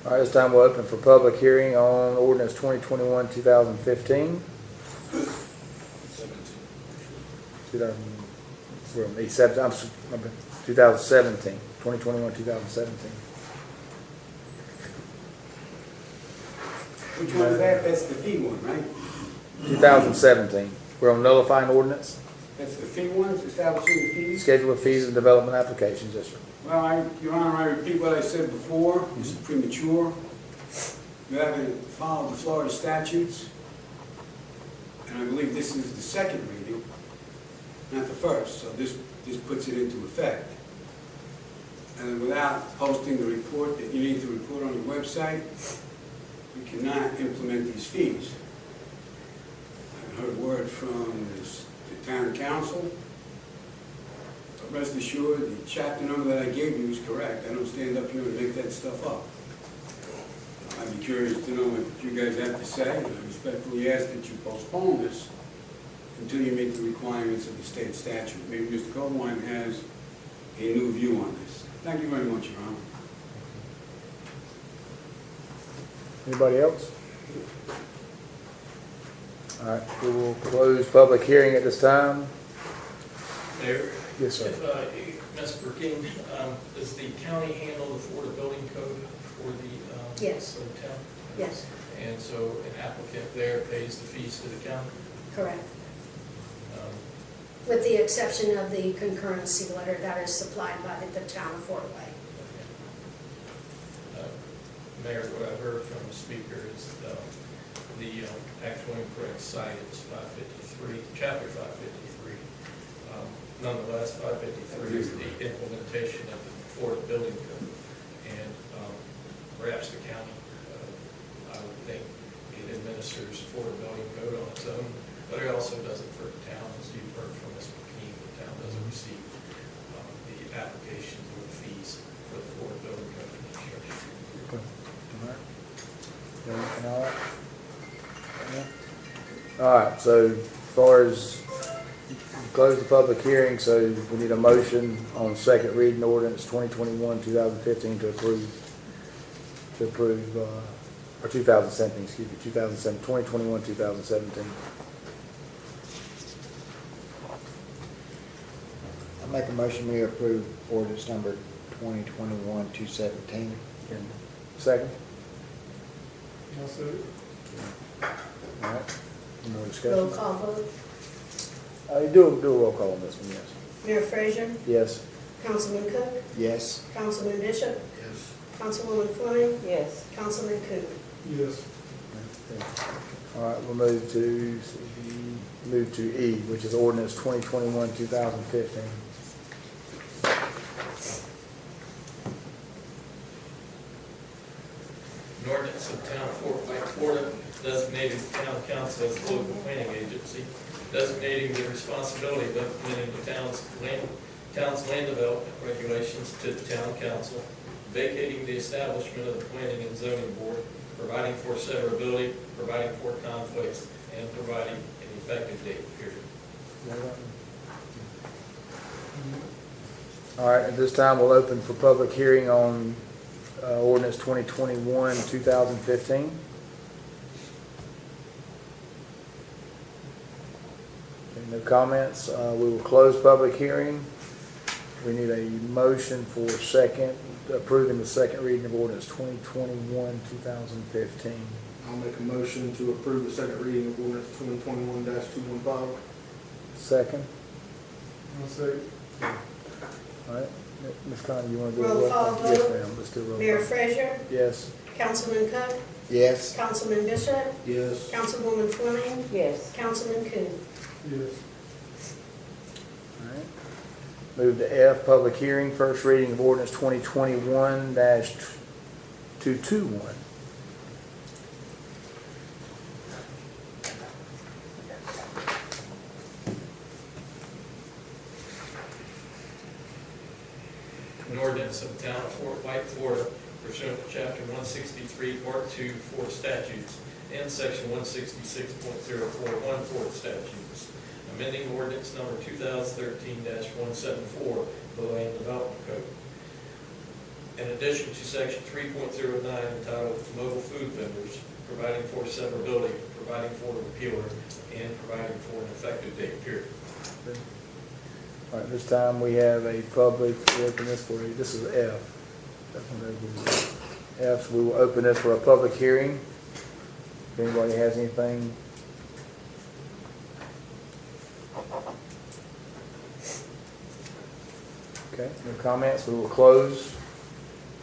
All right, this time we'll open for public hearing on ordinance 2021-2015. 2017, 2021-2017. Which one is that? That's the fee one, right? 2017. We're on nullifying ordinance, That's the fee ones, establishing the fees? schedule of fees and development applications, yes, sir. Well, Your Honor, I repeat what I said before. This is premature. You haven't followed the Florida statutes. And I believe this is the second reading, not the first. So this puts it into effect. And without posting the report that you need to report on your website, you cannot implement these fees. I heard word from the town council. But rest assured, the chapter number that I gave you is correct. I don't stand up here and make that stuff up. I'd be curious to know what you guys have to say, and I respectfully ask that you postpone this until you meet the requirements of the state statute. Maybe Mr. Copeland has a new view on this. Thank you very much, Your Honor. Anybody else? All right, we will close public hearing at this time. Mayor? Yes, sir. Ms. Burking, does the county handle the Florida Building Code for the Yes. for the town? Yes, And so an applicant there pays the fees to the county? correct. Um, With the exception of the concurrency letter that is supplied by the town of Fort White. Mayor, what I heard from the speaker is the actual incorrect site is 553, chapter 553. Nonetheless, 553 is the implementation of the Florida Building Code. And perhaps the county, I would think, it administers Florida Building Code on its own, but it also does it for the town. As you've heard from Ms. McKean, the town doesn't receive the applications or the fees for the Florida Building Code construction. All right, so as far as close the public hearing, so we need a motion on second reading ordinance 2021-2015 to approve, or 2017, excuse me, 2021-2017. I make a motion we approve ordinance number 2021-217. Second? I'll say it. All right, any more Roll discussion? call vote. Do a roll call on this one, yes. Mayor Frazier, Yes. Councilman Cook, Yes. Councilman Bishop, Yes. Councilwoman Fleming, Yes. Councilman Coon. Yes. All right, we'll move to E, which is ordinance 2021-2015. An ordinance of Town of Fort White, Florida, designating the town council as the local planning agency, designating the responsibility of implementing the town's land development regulations to the town council, vacating the establishment of the planning and zoning board, providing for severability, providing for conflicts, and providing an effective date period. All right, at this time, we'll open for public hearing on ordinance 2021-2015. No comments. We will close public hearing. We need a motion for approving the second reading of ordinance 2021-2015. I'll make a motion to approve the second reading of ordinance 2021-215. Second. I'll say, All right. Ms. Connie, you want to do a Roll call Yes, vote. ma'am. Let's do a roll Mayor call. Frazier, Yes. Councilman Cook, Yes. Councilman Bishop, Yes. Councilwoman Fleming, Yes. Councilman Coon. yes. All right. Move to F, public hearing, first reading of ordinance 2021-221. An ordinance of the town of Fort White, Florida, pursuant to chapter 163, part 2, Fort statutes, and section 166.04, Fort statutes, amending ordinance number 2013-174, the Land Development Code. In addition to section 3.09 entitled Mobile Food Vendors, providing for severability, providing for repealer, and providing for an effective date period. All right, this time we have a public, we'll open this for you. This is F. F, so we will open this for a public hearing. If anybody has anything. Okay, no comments, we will close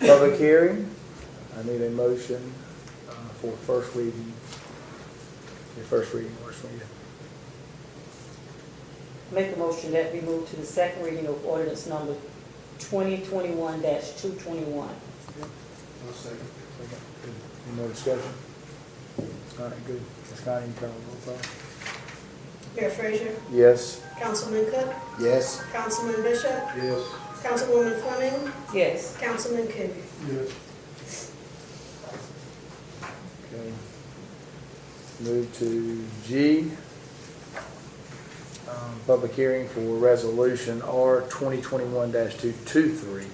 public hearing. I need a motion for first reading. Your first reading, works for you. Make a motion that we move to the second reading of ordinance number 2021-221. I'll second. Any more discussion? All right, good. Ms. Connie, you call the roll call. Mayor Frazier, Yes. Councilman Cook, Yes. Councilman Bishop, Yes. Councilwoman Fleming, Yes. Councilman Coon. Yes. Okay. Move to G. Public hearing for resolution R 2021-223.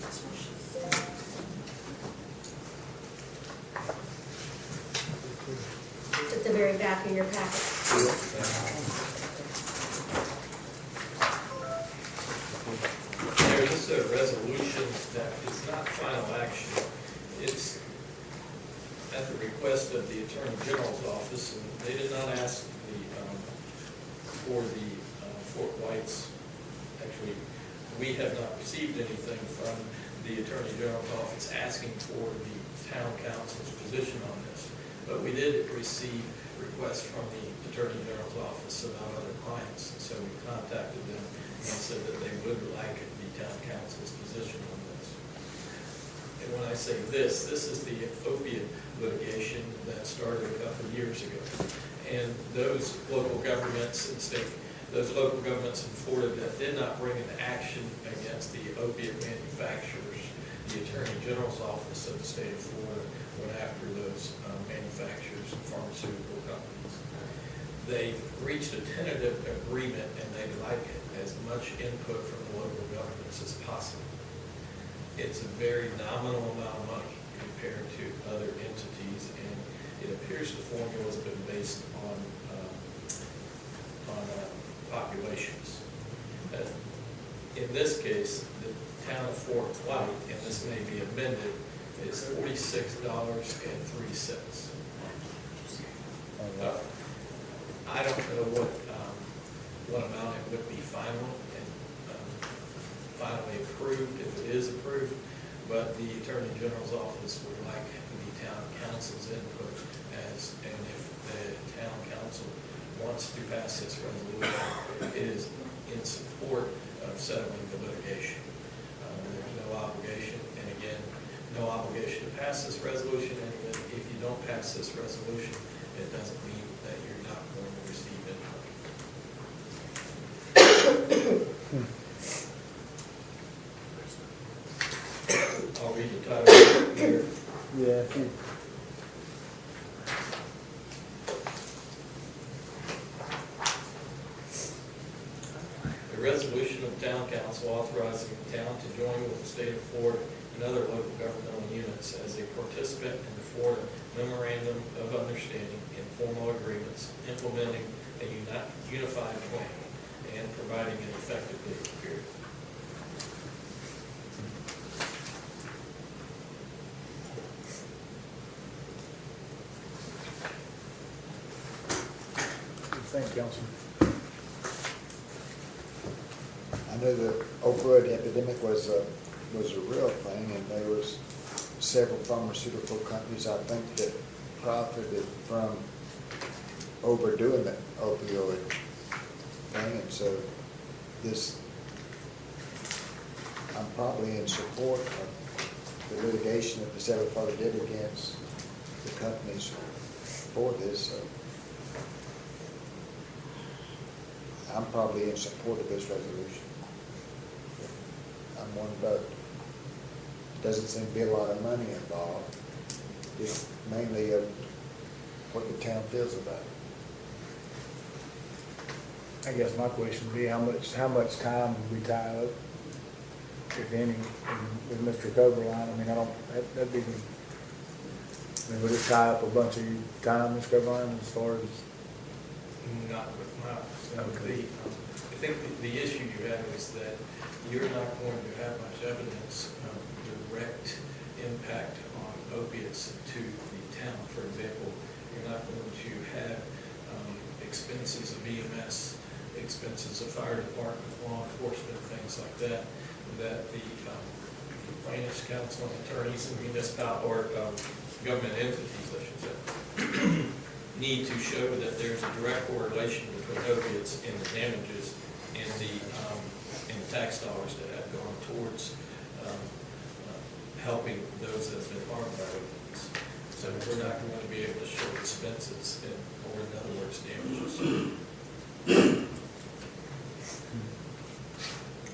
It's at the very back of your packet. There is a resolution that is not final action. It's at the request of the Attorney General's office, and they did not ask for the Fort White's. Actually, we have not received anything from the Attorney General's office asking for the town council's position on this. But we did receive requests from the Attorney General's office about other clients, and so we contacted them and said that they would like the town council's position on this. And when I say this is the opiate litigation that started a couple of years ago. And those local governments in Florida that did not bring an action against the opiate manufacturers, the Attorney General's office of the state of Florida went after those manufacturers and pharmaceutical companies. They reached a tentative agreement, and they'd like as much input from the local governments as possible. It's a very nominal amount of money compared to other entities, and it appears the formula has been based on populations. In this case, the town of Fort White, and this may be amended, is $46.03. I don't know what amount it would be finally approved, if it is approved, but the Attorney General's office would like the town council's input and if the town council wants to pass this resolution, it is in support of settling the litigation. There's no obligation, and again, no obligation to pass this resolution, and if you don't pass this resolution, it doesn't mean that you're not going to receive input. I'll read the title here. Yeah, if you. A resolution of the town council authorizing the town to join with the state of Florida and other local governmental units as a participant in the Florida Memorandum of Understanding and formal agreements implementing a unified plan and providing an effective date period. Thank you, Councilman. I know the opioid epidemic was a real thing, and there was several pharmaceutical companies, I think, that profited from overdoing the opioid thing, and so I'm probably in support of the litigation that the Seventh Father did against the companies for this, so I'm probably in support of this resolution. I'm one vote. Doesn't seem to be a lot of money involved, just mainly of what the town feels about it. I guess my question would be, how much time would we tie up, if any, with Mr. Coberline? I mean, that'd be, would it tie up a bunch of your time, Mr. Coberline, as far as? Not with my, I think the issue you have is that you're not going to have much evidence of direct impact on opiates to the town. For example, you're not going to have expenses of EMS, expenses of fire department, law enforcement, things like that, that the plaintiffs' counsel and attorneys and municipal or government entities, I should say, need to show that there's a direct correlation between opiates and the damages and the tax dollars that have gone towards helping those that have been harmed by opiates. So we're not going to be able to show expenses or, in other words, damages.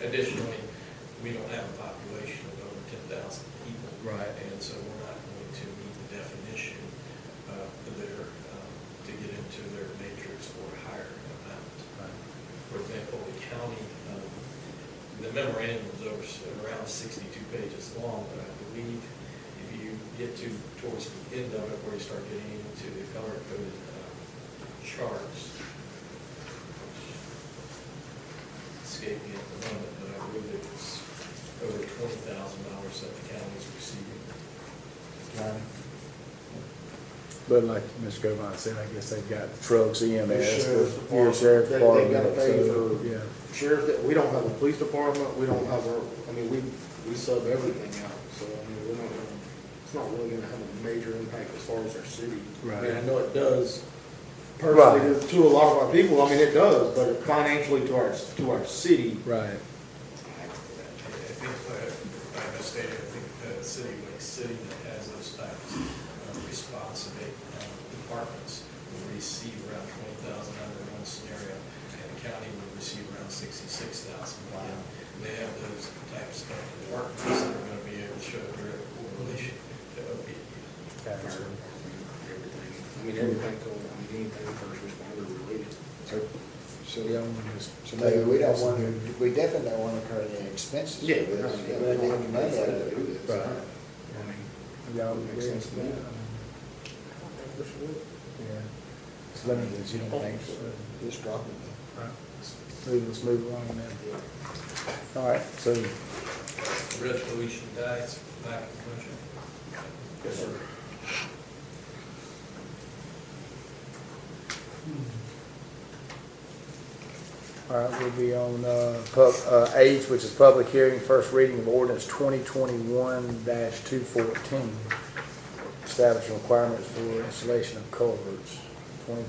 Additionally, we don't have a population of over 10,000 people. Right. And so we're not going to meet the definition there to get into their matrix for a higher amount. Right. For example, the county, the memorandum is around 62 pages long, but I believe if you get towards the end of it, where you start getting into the color-coded charts, escape me at the moment, but I believe it was over $20,000 that the county is receiving. But like Mr. Govine said, I guess they've got trucks, EMS, Sheriff's the sheriff's department. They gotta pay so, for yeah. sheriff, we don't have a police department, we don't have we sub everything out, so, it's not really gonna have a major impact as far as our city. I mean, I know it does personally to a lot of our people, it does, but financially to our city. Right. I think, like I stated, I think a city like city that has those types of responsive departments will receive around 20,000 under one scenario, and the county will receive around 66,000. Wow. They have those types of departments that are going to be able to show a direct correlation to opiate use. Everything, anything first responder related. So maybe we don't want to, we definitely don't want to incur any expenses. Yeah, for this. yeah, We don't need any money out of it. Right. Yeah, Makes sense to me. Yeah. It's limited, you don't think, so. Just drop it. Right. Let's move along then. All right, so, The resolution dies back in motion. Yes, sir. all right, we'll be on, H, which is public hearing, first reading of ordinance 2021-214. Establishing requirements for installation of culverts, 2021-214.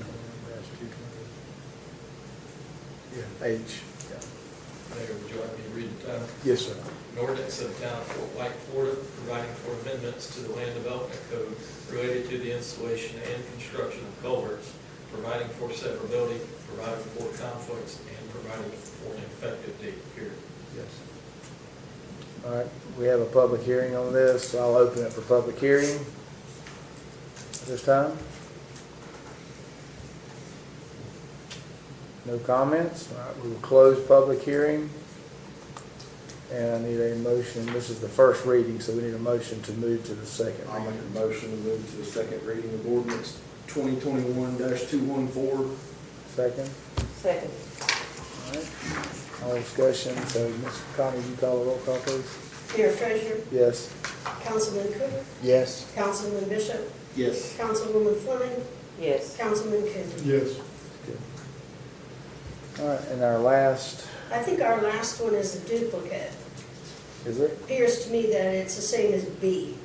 Yeah, H. Yeah. Mayor, would you like me to read the title? Yes, sir. An ordinance of the town of Fort White, Florida, providing for amendments to the land development code related to the installation and construction of culverts, providing for severability, providing for conflicts, and providing for an effective date period. Yes. All right, we have a public hearing on this, so I'll open it for public hearing at this time. No comments? All right, we will close public hearing And I need a motion, this is the first reading, so we need a motion to move to the second I'll make reading. a motion to move to the second reading of ordinance 2021-214. Second? Second. All right. All discussion, so Ms. Connie, you call the roll call, please? Mayor Frazier, Yes. Councilman Cook, Yes. Councilman Bishop, Yes. Councilwoman Fleming, Yes. Councilman Coon. Yes. All right, and our last, I think our last one is a duplicate. is it? Appears to me that it's the same as B.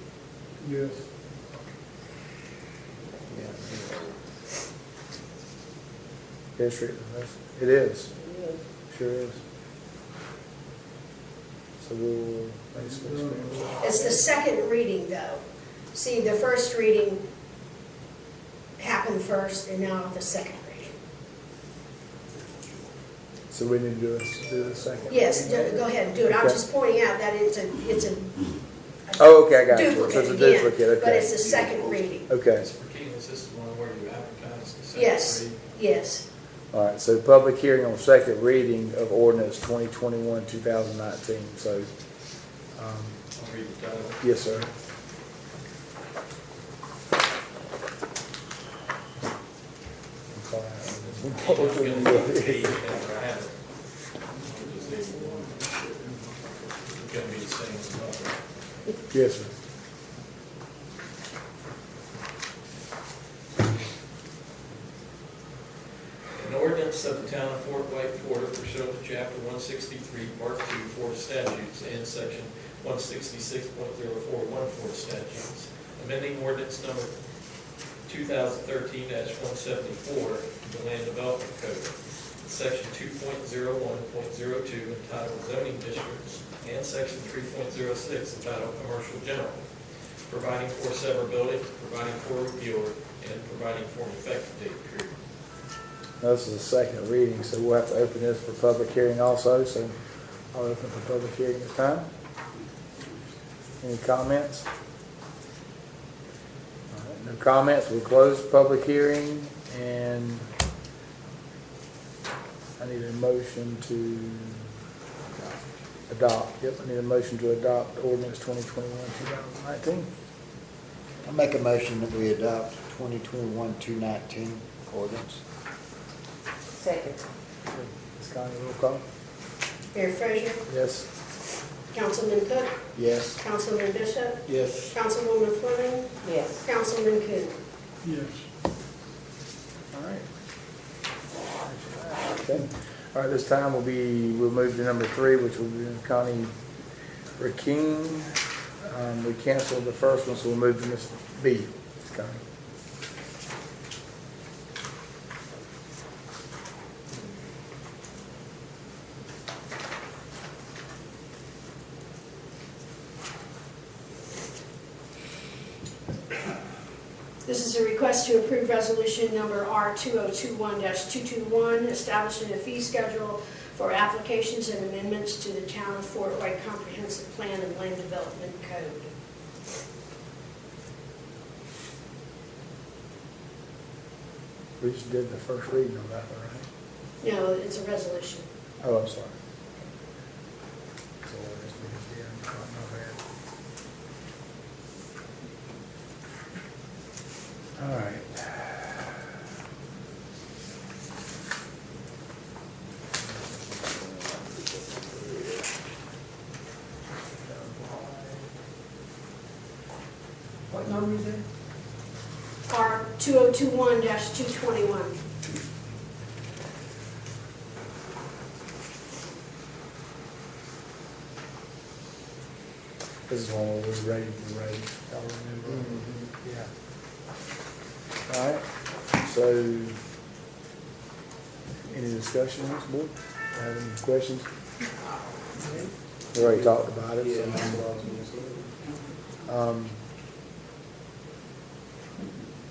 Yes. District, it is, sure is. So we'll basically experience It's the second reading, though. See, the first reading happened first, and now the second reading. So we need to do the second? Yes, go ahead and do it. I'm Okay. just pointing out that it's a Oh, okay, I got you. So duplicate it's a again, duplicate, okay. but it's the second reading. Okay, Mr. McKeon, is this the one where you advertise the second Yes, reading? yes. all right, so public hearing on second reading of ordinance 2021-2019, so, I'll read the title. yes, sir. I'm sorry. I'm gonna look at the page after I have it. I'll just leave it alone. It's gonna be the same as the other. Yes, sir. An ordinance of the town of Fort White, Florida pursuant to chapter 163, part 2, Florida statutes, and section 166.04 Florida statutes, amending ordinance number 2013-174, the Land Development Code, section 2.01.02 entitled zoning districts, and section 3.06 entitled commercial general, providing for severability, providing for repeal, and providing for an effective date period. Now, this is the second reading, so we'll have to open this for public hearing also, so I'll open for public hearing this time. Any comments? All right, no comments, we'll close the public hearing, and I need a motion to adopt. Yep, I need a motion to adopt ordinance 2021-2019. I'll make a motion that we adopt 2021-219 ordinance. Second. Ms. Connie, roll call. Mayor Frazier, Yes. Councilman Cook, Yes. Councilman Bishop, Yes. Councilwoman Fleming, Yes. Councilman Coon. Yes. All right. Okay. All right, this time we'll move to number 3, which will be Connie Raking. We canceled the first one, so we'll move to Ms. B. Ms. Connie. This is a request to approve resolution number R2021-221, establishing a fee schedule for applications and amendments to the Town of Fort White Comprehensive Plan and Land Development Code. We just did the first reading on that one, right? No, it's a resolution. Oh, I'm sorry. So we'll just leave it here. My bad. All right. What number is it? R2021-221. This is one where we're ready to raise. Y'all remember? Yeah. All right, so any discussion on this board? Have any questions? We already talked about it. Yeah, So, that's what I was gonna say.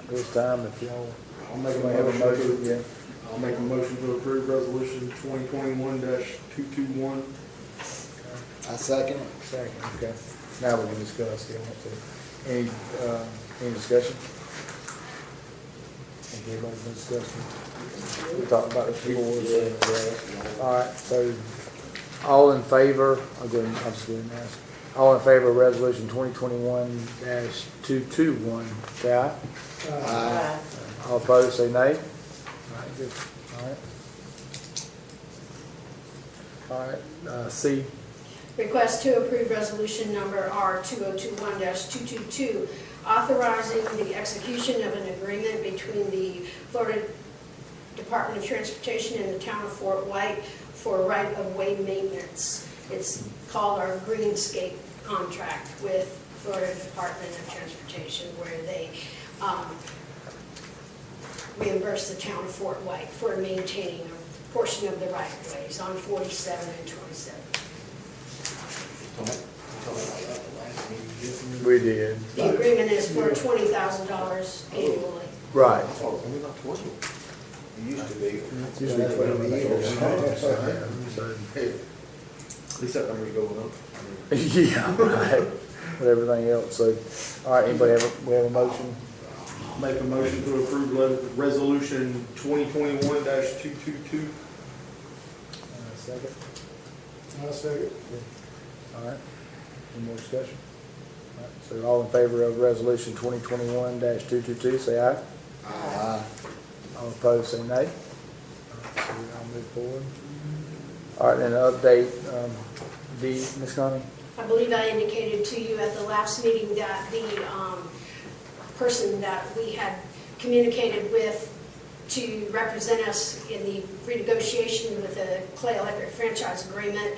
this time, if y'all, I'll make a somebody have a motion, motion. yeah. I'll make a motion to approve resolution 2021-221. I second it. Second, okay. Now we can discuss, yeah, want to. Any discussion? Think everybody's been discussing? We talked about this before, so, all right, so, All in favor, I'll go ahead, I'll just go ahead and ask. All in favor of resolution 2021-221, say aye. Aye. All opposed, say nay. All right, good. All right, C, Request to approve resolution number R 2021-222, authorizing the execution of an agreement between the Florida Department of Transportation and the town of Fort White for right-of-way maintenance. It's called our Greenscape contract with Florida Department of Transportation, where they reimburse the town of Fort White for maintaining a portion of the right-of-ways on 47 and 27. we did. The agreement is for $20,000 annually. Right. It used to be. It's usually 12 years. At least that number's going up. Yeah, right, with everything else, so, all right, anybody we have a motion? Make a motion to approve resolution 2021-222. Second, I'll second. all right, any more discussion? All right, so all in favor of resolution 2021-222, say aye. Aye. All opposed, say nay. All right, so I'll move forward. All right, then an update, D, Ms. Connie? I believe I indicated to you at the last meeting that the person that we had communicated with to represent us in the renegotiation with the Clay Electric franchise agreement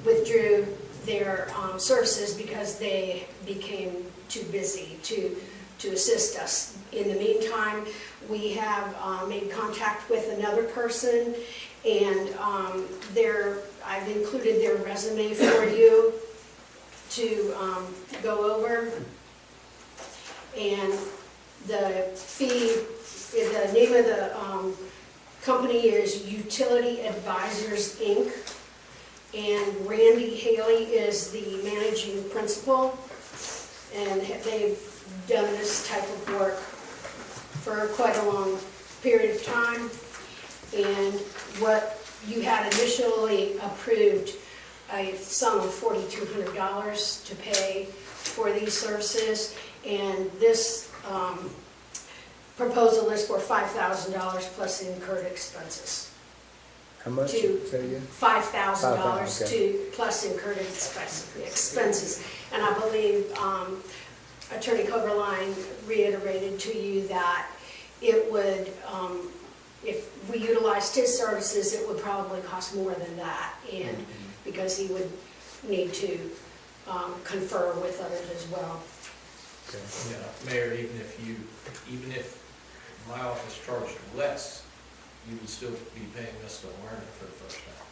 withdrew their services because they became too busy to assist us. In the meantime, we have made contact with another person, and I've included their resume for you to go over. And the fee, the name of the company is Utility Advisors, Inc. And Randy Haley is the managing principal. And they've done this type of work for quite a long period of time. And what you had initially approved a sum of $4,200 to pay for these services, and this proposal is for $5,000 plus incurred expenses. How much? To Say again? $5,000 okay. to plus incurred expenses. And I believe Attorney Coverline reiterated to you that it would, if we utilized his services, it would probably cost more than that, and because he would need to confer with others as well. Okay. Yeah, Mayor, even if my office charged less, you would still be paying Mr. Lerner for the first time.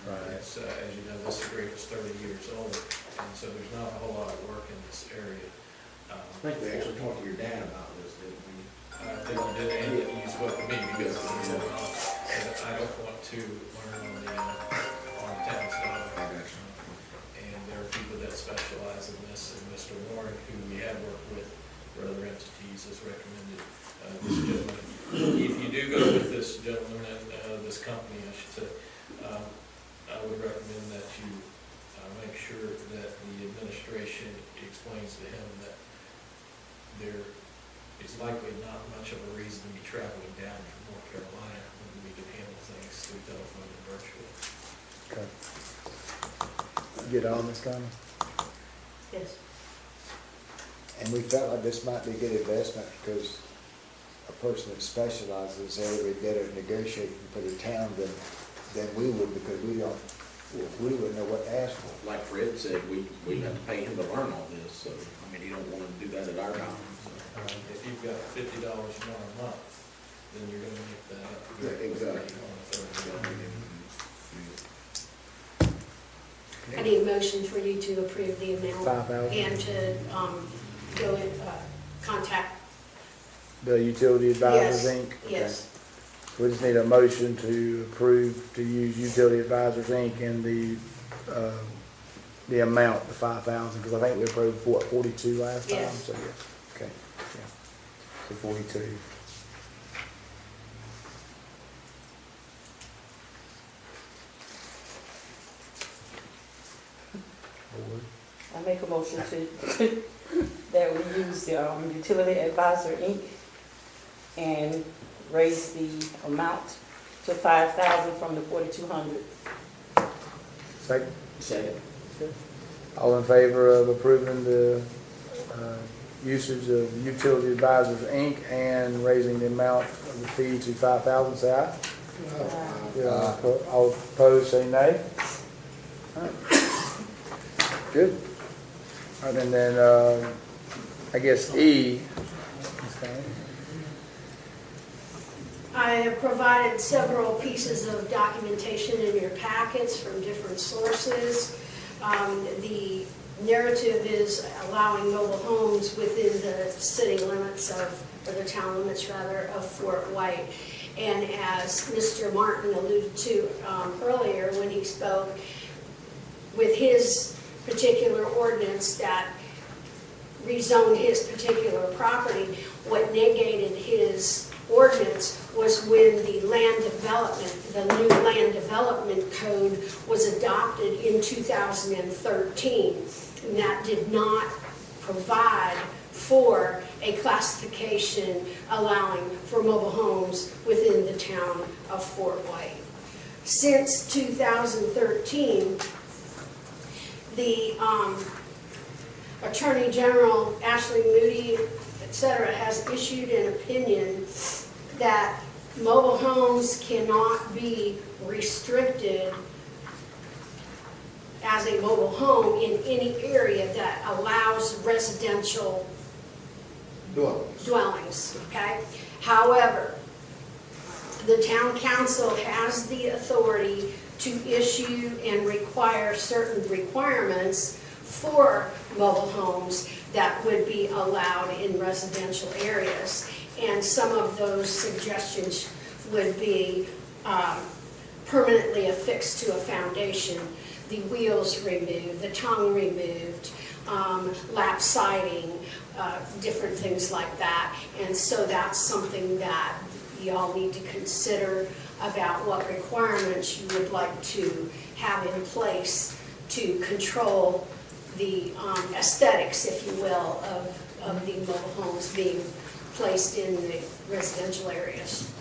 Right. It's, as you know, this agreement is 30 years old, and so there's not a whole lot of work in this area. I think we actually talked to your dad about this, didn't we? I think you did, and you spoke to me because I don't want to learn on the town side. And there are people that specialize in this, and Mr. Warren, who we have worked with for other entities, has recommended this gentleman. If you do go with this gentleman and this company, I should say, I would recommend that you make sure that the administration explains to him that there is likely not much of a reason to be traveling down from North Carolina when we can handle things through telephone and virtually. Okay. Get on this, Connie? Yes. And we felt like this might be a good investment because a person that specializes there would be better at negotiating for the town than we would, because we wouldn't know what to ask for. Like Fred said, we have to pay him to learn all this, so, I mean, you don't want to do that at our time. If you've got $50 more a month, then you're gonna make that up. Yeah, exactly. I need a motion for you to approve the amount. $5,000. And to go and contact. The Utility Advisors, Yes, Inc.? Okay. yes. We just need a motion to approve to use Utility Advisors, Inc. and the amount, the 5,000, because I think we approved, what, 42 last time? Yes. So, yeah, okay, yeah. So 42. I make a motion to, that we use the Utility Advisor Inc. and raise the amount to 5,000 from the 4,200. Second? Second. All in favor of approving the usage of Utility Advisors, Inc. and raising the amount of the fee to 5,000, say aye. All opposed, say nay. All right. Good. All right, and then, I guess E. I have provided several pieces of documentation in your packets from different sources. The narrative is allowing mobile homes within the city limits of, or the town limits rather, of Fort White. And as Mr. Martin alluded to earlier when he spoke, with his particular ordinance that rezoned his particular property, what negated his ordinance was when the land development, the new land development code was adopted in 2013. And that did not provide for a classification allowing for mobile homes within the town of Fort White. Since 2013, the Attorney General Ashley Moody, etc., has issued an opinion that mobile homes cannot be restricted as a mobile home in any area that allows residential dwellings, okay? However, the town council has the authority to issue and require certain requirements for mobile homes that would be allowed in residential areas. And some of those suggestions would be permanently affixed to a foundation, the wheels removed, the tongue removed, lap siding, different things like that. And so that's something that y'all need to consider about what requirements you would like to have in place to control the aesthetics, if you will, of the mobile homes being placed in the residential areas.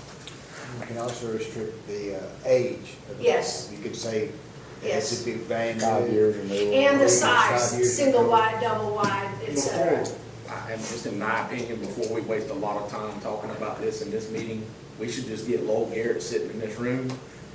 You can also restrict the age of the Yes. home. You could say it Yes. has to be brand new. 5 years or more. And the 5 size, years single ago. wide, double wide, etc. Before, and just in my opinion, before we waste a lot of time talking about this in this meeting, we should just get Lowell Garrett sitting in this room,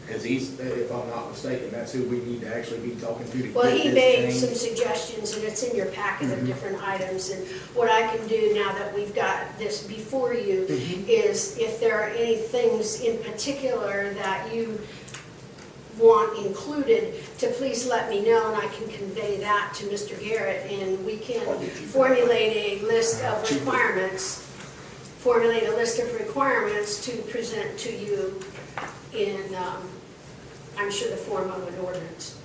because he's, if I'm not mistaken, that's who we need to actually be talking to Well, get he this made changed. some suggestions, and it's in your packet of different items, and what I can do now that we've got this before you is if there are any things in particular that you want included, to please let me know, and I can convey that to Mr. Garrett, and we can formulate a list of requirements, to present to you in, I'm sure, the form of an ordinance.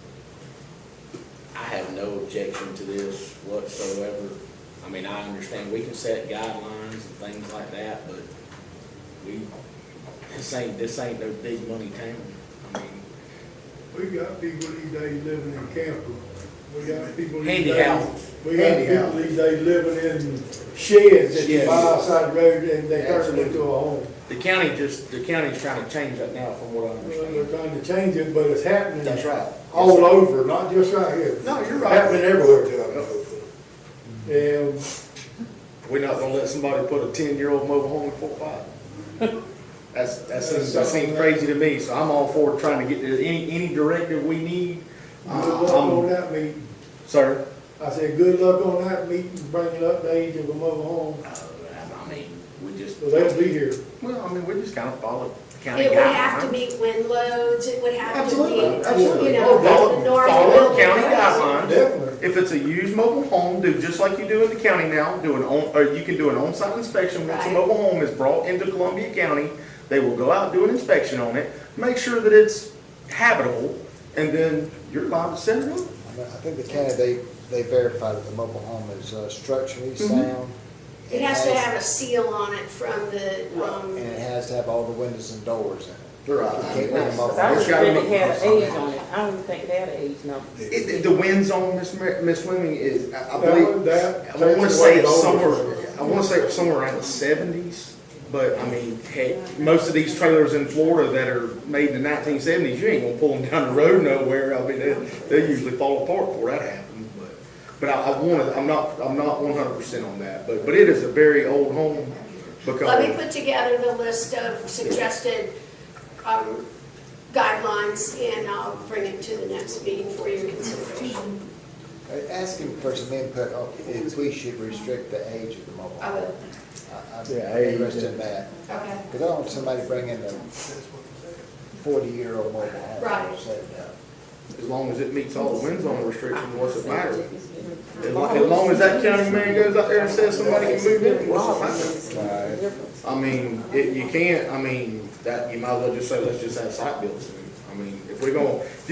I have no objection to this whatsoever. I mean, I understand we can set guidelines and things like that, but this ain't no big money town. I mean, We got people these days living in campers. We got people these Handy days. houses. We got Handy people houses. these days living in sheds that you Sheds. buy outside the road and they turn it Absolutely. into a home. the county's trying to change that now from what I Well, understand. they're trying to change it, but it's happening. That's right. All over, not just right here. No, you're right. Happening everywhere. And We're not gonna let somebody put a 10-year-old mobile home in Fort White. That seems crazy to me, so I'm all for trying to get any directive we need. good luck on that meeting. Sir? I said, good luck on that meeting, bringing up the age of a mobile home. I mean, we just, So they'll be here. well, I mean, we just kind of follow county It would have to guidelines. meet wind loads, it would have to Absolutely, meet, absolutely. you know, the normal Follow building county codes. guidelines. Definitely. If it's a used mobile home, do just like you do in the county now, or you can do an on-site inspection. Once a Right. mobile home is brought into Columbia County, they will go out, do an inspection on it, make sure that it's habitable, and then you're allowed to set it up. I think the county, they verified that the mobile home is structurally sound. It has to have a seal on it from the, And it has to have all the windows and doors in it. They're right. Can't bring them Cause over. I was It's gotta really be- had an age on it, I don't even think they had an age number. The wind zone, Miss Fleming, is, I That believe, one- that- I wanna that's say way it's older. somewhere, I wanna say it's somewhere around the 70s. But, I mean, heck, most of these trailers in Florida that are made in the 1970s, you ain't gonna pull them down the road nowhere. I mean, they usually fall apart before that happens, but I'm not 100% on that, but it is a very old home because. Let me put together the list of suggested guidelines, and I'll bring it to the next meeting for your consideration. Ask him for some input on if we should restrict the age of the mobile I home. will. Yeah, I'm age. interested in that. Okay. Because I don't want somebody bringing a 40-year-old mobile home. Right. Set it up. As long as it meets all the wind zone restrictions, what's it matter? As long as that county man goes out there and says somebody can move in, what's it matter? I mean, you can't, I mean, that, you might as well just say, let's just have site builds soon. I mean, if you're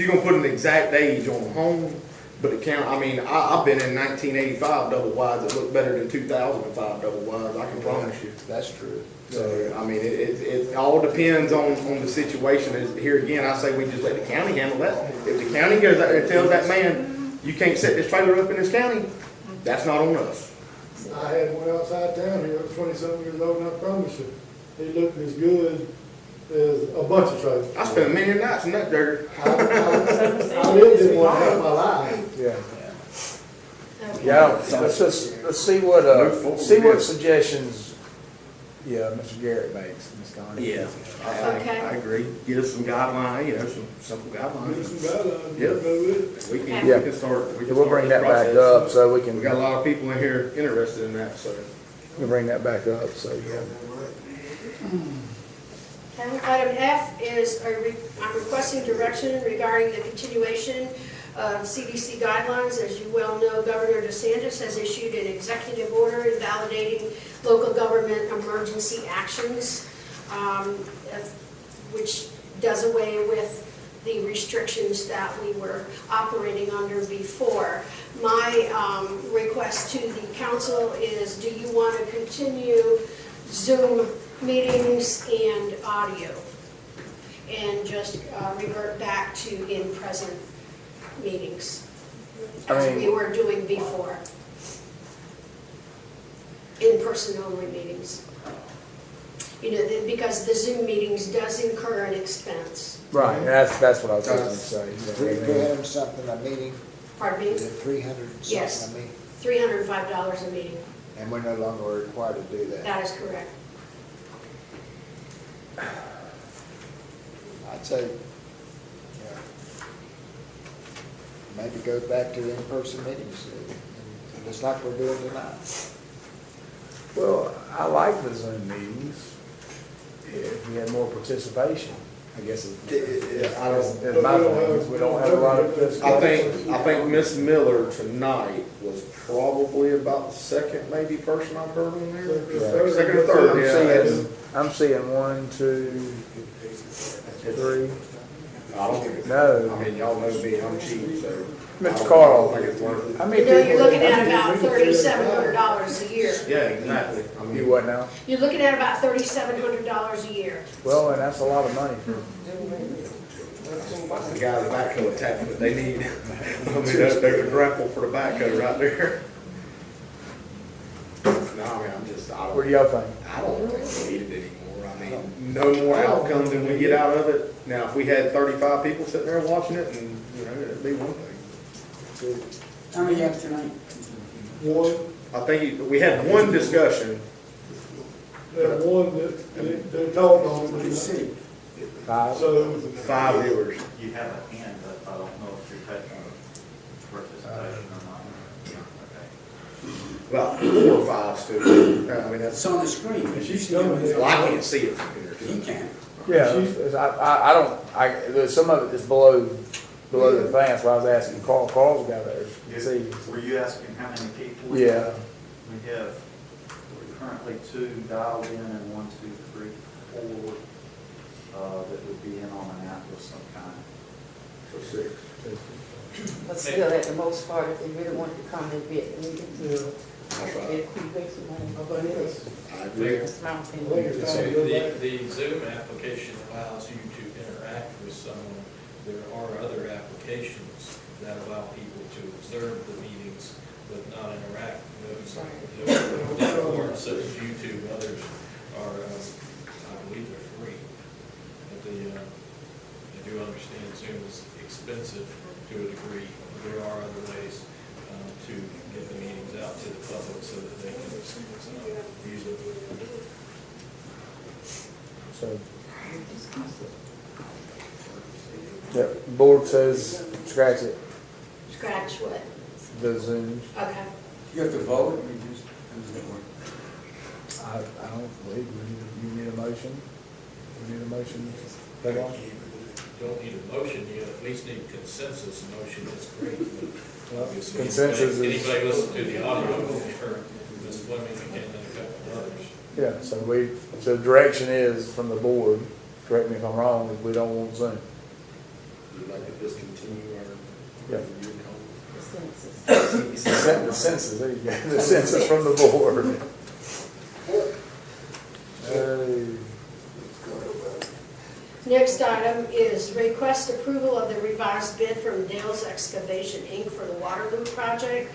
gonna put an exact age on the home, but the count, I mean, I've been in 1985 double wides that look better than 2005 double wides, I can promise you. That's true. So, I mean, it all depends on the situation. Here again, I say we just let the county handle that. If the county goes out there and tells that man, you can't set this trailer up in this county, that's not on us. I had one outside town here, 20-something years old, and I promise you, he looked as good as a bunch of trailers. I spent a million nights in that dirt. I lived in one half my life. Yeah. Yeah, let's see what suggestions, yeah, Mr. Garrett makes, Ms. Connie. Yeah, Okay. I agree. Give us some guidelines, some simple Give guidelines. some guidelines, Yeah. go with it. We can Yeah. start. Yeah, we'll bring that back up so we can, We got a lot of people in here interested in that, so. we'll bring that back up, so, yeah. Okay, item F is, I'm requesting direction regarding the continuation of CDC guidelines. As you well know, Governor DeSantis has issued an executive order invalidating local government emergency actions, which does away with the restrictions that we were operating under before. My request to the council is, do you want to continue Zoom meetings and audio, and just revert back to in-person meetings, as we were doing before? In-person only meetings. You know, because the Zoom meetings does incur an expense. Right, and that's what I was going to say. 300 something a meeting? Pardon me? Is it 300 Yes. something a meeting? $305 a meeting. And we're no longer required to do that? That is correct. I'd say, yeah, maybe go back to the in-person meetings, just like we're doing tonight. Well, I like the Zoom meetings, if we had more participation, I guess. I don't, my opinion, we don't have a lot of participation. I think Miss Miller tonight was probably about the second maybe person I've heard on there. Right. Second or third, yeah. I'm seeing 1, 2, 3. I don't think it's. No. I mean, y'all know me, I'm cheap, so. Mr. Carl, I think it's worth it. how many You know, people? you're looking at about $3,700 a year. Yeah, exactly. I mean, You what now? You're looking at about $3,700 a year. Well, and that's a lot of money for, the guys backhoe attachment they need. I mean, there's a grapple for the backhoe right there. No, I mean, what do y'all think? I don't think we need it anymore. I mean, no more outcomes than we get out of it. Now, if we had 35 people sitting there watching it, and, you know, it'd be one thing. How many you have tonight? One, I think we had one discussion. that one that they talked on, but Let's see. 5? so, 5 viewers. You have a hand, but I don't know if you're taking participation or not. Okay. About 4 or 5 still. I mean, It's that's, on the screen. she's coming in. well, I can't see it from here. He can. Yeah, I don't, there's some of it is below the fence, so I was asking Carl's got there, to see. Were you asking how many people? Yeah. We have currently 2 dialed in and 1, 2, 3, 4 that would be in on an app of some kind. So 6. But still, at the most part, if they really wanted to come and get, we can. Yeah. That's right. It creates some money. I think it's, I agree. That's my I think opinion. it's time to go back. The Zoom application allows you to interact with someone. There are other applications that allow people to observe the meetings but not interact. Those platforms such as YouTube, others are, I believe they're free. But I do understand Zoom is expensive to a degree. There are other ways to get the meetings out to the public so that they can use it. So, the board says scratch it, Scratch what? the Zooms. Okay. You have to vote, or you just, I don't believe you need a motion. You need a motion, put on? You don't need a motion, you at least need consensus. Motion is great, but obviously. Consensus is- Anybody listen to the audio, will hear Ms. Fleming again and a couple of others. Yeah, so the direction is from the board, correct me if I'm wrong, is we don't want Zoom. We'd like to discontinue our. Yeah. The census. The census, there you go, the census from the board. Next item is request approval of the revised bid from Dale's Excavation, Inc. for the Waterloo project.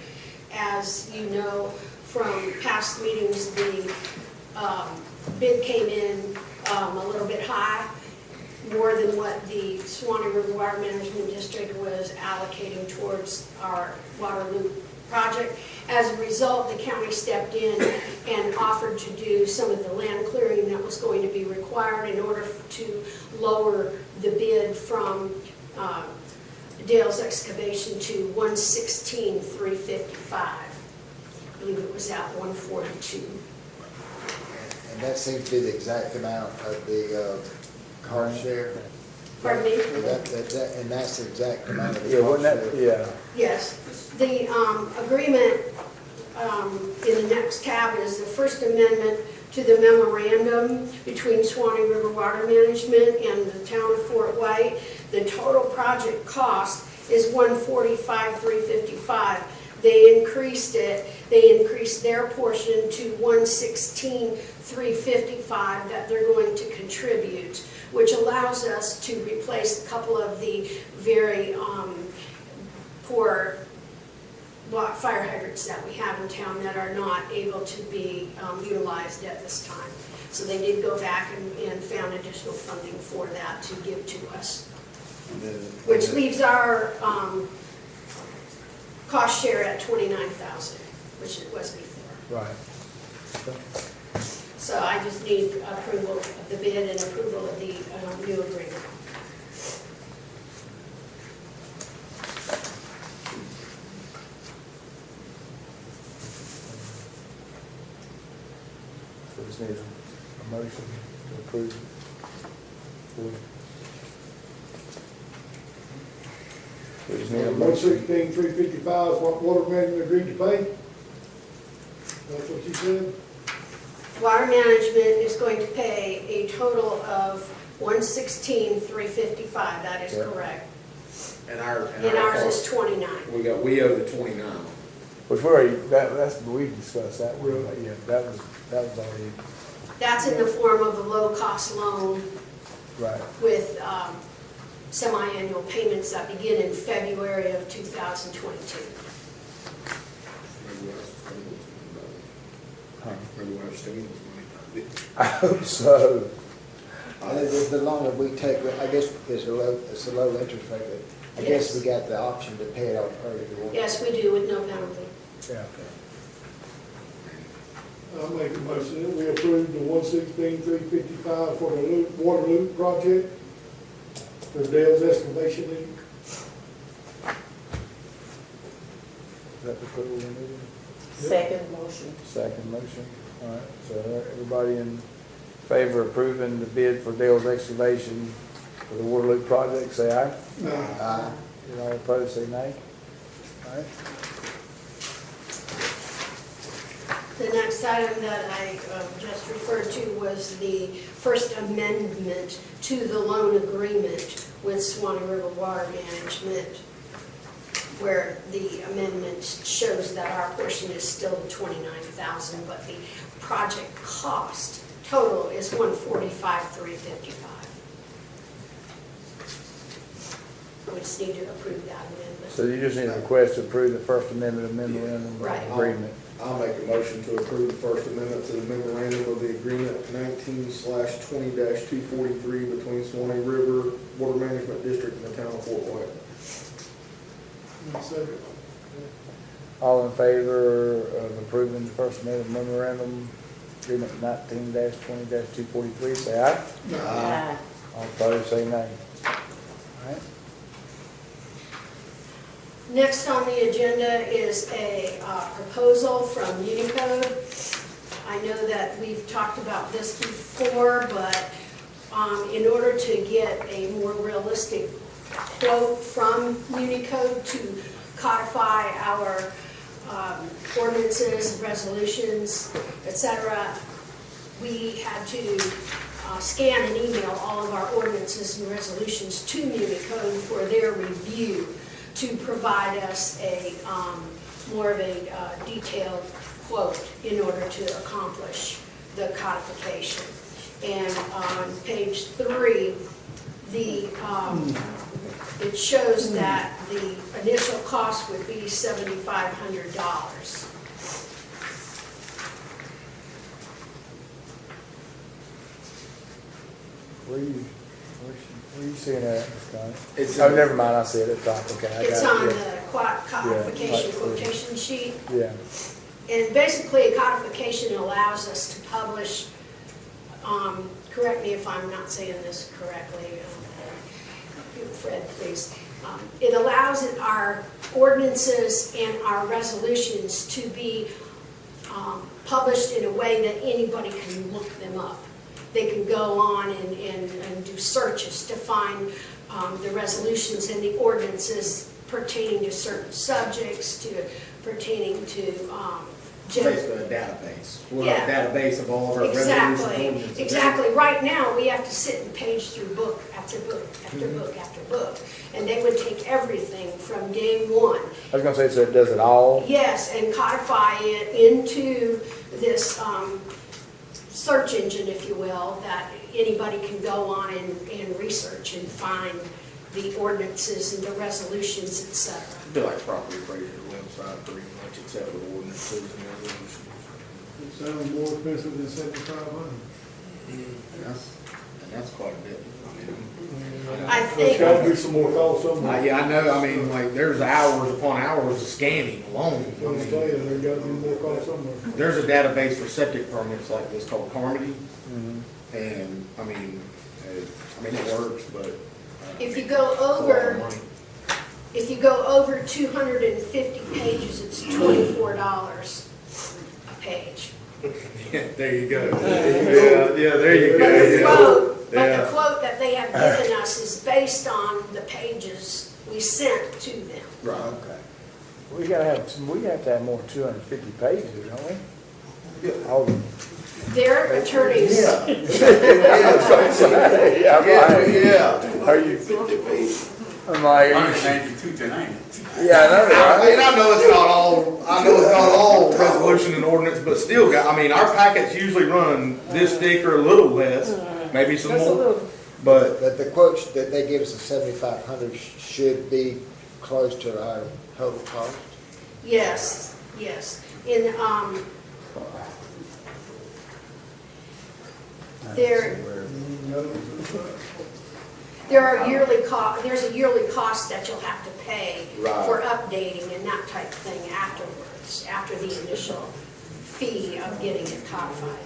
As you know from past meetings, the bid came in a little bit high, more than what the Suwannee River Water Management District was allocating towards our Waterloo project. As a result, the county stepped in and offered to do some of the land clearing that was going to be required in order to lower the bid from Dale's Excavation to $116,355. I believe it was at $142. And that seems to be the exact amount of the car share. Pardon me? And that's the exact amount of the Yeah, car wasn't share. that, yeah. Yes, the agreement in the next tab is the First Amendment to the memorandum between Suwannee River Water Management and the town of Fort White. The total project cost is $145,355. They increased it. They increased their portion to $116,355 that they're going to contribute, which allows us to replace a couple of the very poor fire hydrants that we have in town that are not able to be utilized at this time. So they did go back and found additional funding for that to give to us, which leaves our cost share at $29,000, which it was before. Right. So I just need approval of the bid and approval of the new agreement. So we just need a motion to approve. We just need a motion. $116,355 is what water management agreed to pay? That's what you said? Water Management is going to pay a total of $116,355, that is Yeah. correct. And our And ours part, is $29. we owe the 29. Which we already, we discussed that, yeah, that was already, That's in the form of a low-cost loan right. with semi-annual payments that begin in February of 2022. Maybe we'll have stimulus money. I hope so. The longer we take, I guess it's a low interest rate, but I guess Yes. we got the option to pay it off early if we want. Yes, we do, with no penalty. Yeah. I'll make a motion that we approve the $116,355 for the Waterloo project for Dale's Excavation, Inc. Is that the total we needed? Second motion. Second motion. All right, so everybody in favor of approving the bid for Dale's Excavation for the Waterloo project, say aye. Aye. You all opposed, say nay. All right. The next item that I just referred to was the First Amendment to the loan agreement with Suwannee River Water Management. where the amendment shows that our portion is still the 29,000, but the project cost total is 145,355. We just need to approve that amendment. So you just need a request to approve the First Amendment of memorandum Right. of agreement. I'll make a motion to approve the First Amendment to the memorandum of the agreement 19/20-243 between Swanee River Water Management District and the town of Fort White. Second. All in favor of approving the First Amendment memorandum agreement 19-20-243, say aye. Aye. All opposed, say nay. All right. Next on the agenda is a proposal from Unicode. I know that we've talked about this before, but in order to get a more realistic quote from Unicode to codify our ordinances, resolutions, etc., we had to scan and email all of our ordinances and resolutions to Unicode for their review, to provide us a more of a detailed quote in order to accomplish the codification. And on page 3, it shows that the initial cost would be $7,500. Where you seeing that, Scott? It's Oh, in- never mind, I see it at the top, okay, I It's got on it, the codification Yeah. quotation sheet. yeah. And basically, a codification allows us to publish, correct me if I'm not saying this correctly, Fred, please. It allows our ordinances and our resolutions to be published in a way that anybody can look them up. They can go on and do searches to find the resolutions and the ordinances pertaining to certain subjects, pertaining to Basically a database. We'll have a Yeah. database of all of our resolutions. Exactly, ordinances. exactly. Right now, we have to sit and page through book after book, after book, after book. And they would take everything from day one. I was gonna say, so it does it all? Yes, and codify it into this search engine, if you will, that anybody can go on and research and find the ordinances and the resolutions, et cetera. Be like property appraiser website, pretty much, except for the ordinances and resolutions. It sounds more expensive than $7,500. And that's quite a bit. I There's think, gotta be some more cost somewhere. Yeah, I know, I mean, like, there's hours upon hours of scanning alone. I I'm mean, saying, there gotta be more cost somewhere. there's a database for septic permits like this called Carmody, Mhm. and, I mean, it works, but. if you go it's a lot of over, money. if you go over 250 pages, it's $24 a page. Yeah, there you go. Yeah, there you But the go. quote, but Yeah. the quote that they have given us is based on the pages we sent to them. Right. Okay. We have to have more than 250 pages, don't we? All of Their attorneys, Yeah, right. Are you? I'm like, are you- 192 tonight. yeah, I know, I right? mean, I know it's not all resolution and ordinance, but still, I mean, our packets usually run this thick or a little less, maybe some Just a more. little. But But the quotes that they give us of 7,500 should be close to our total cost. yes, yes. There's a yearly cost that you'll have to pay Right. for updating and that type of thing afterwards, after the initial fee of getting it codified.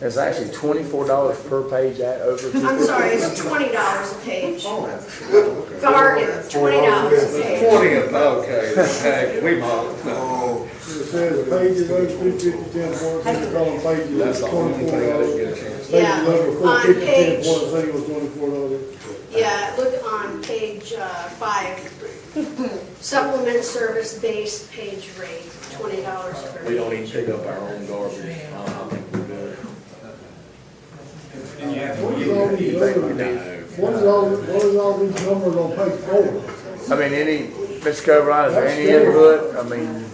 It's actually $24 per page at over. I'm sorry, it's $20 a page. Bargain, $20 a page. 20 of them, okay, heck, we bought. It says pages over 250, 10, one, they call them pages, That's the only thing I didn't get a $24. chance. Yeah, Pages over on 450, 10, page- one, say it was $24. Yeah, look on page 5, supplement service base page rate, $20 per We don't even page. pick up our own garbage. I think we're good. What is all these other No. What is all these numbers on page 4? I mean, Mr. Coberline, is there any input? I mean,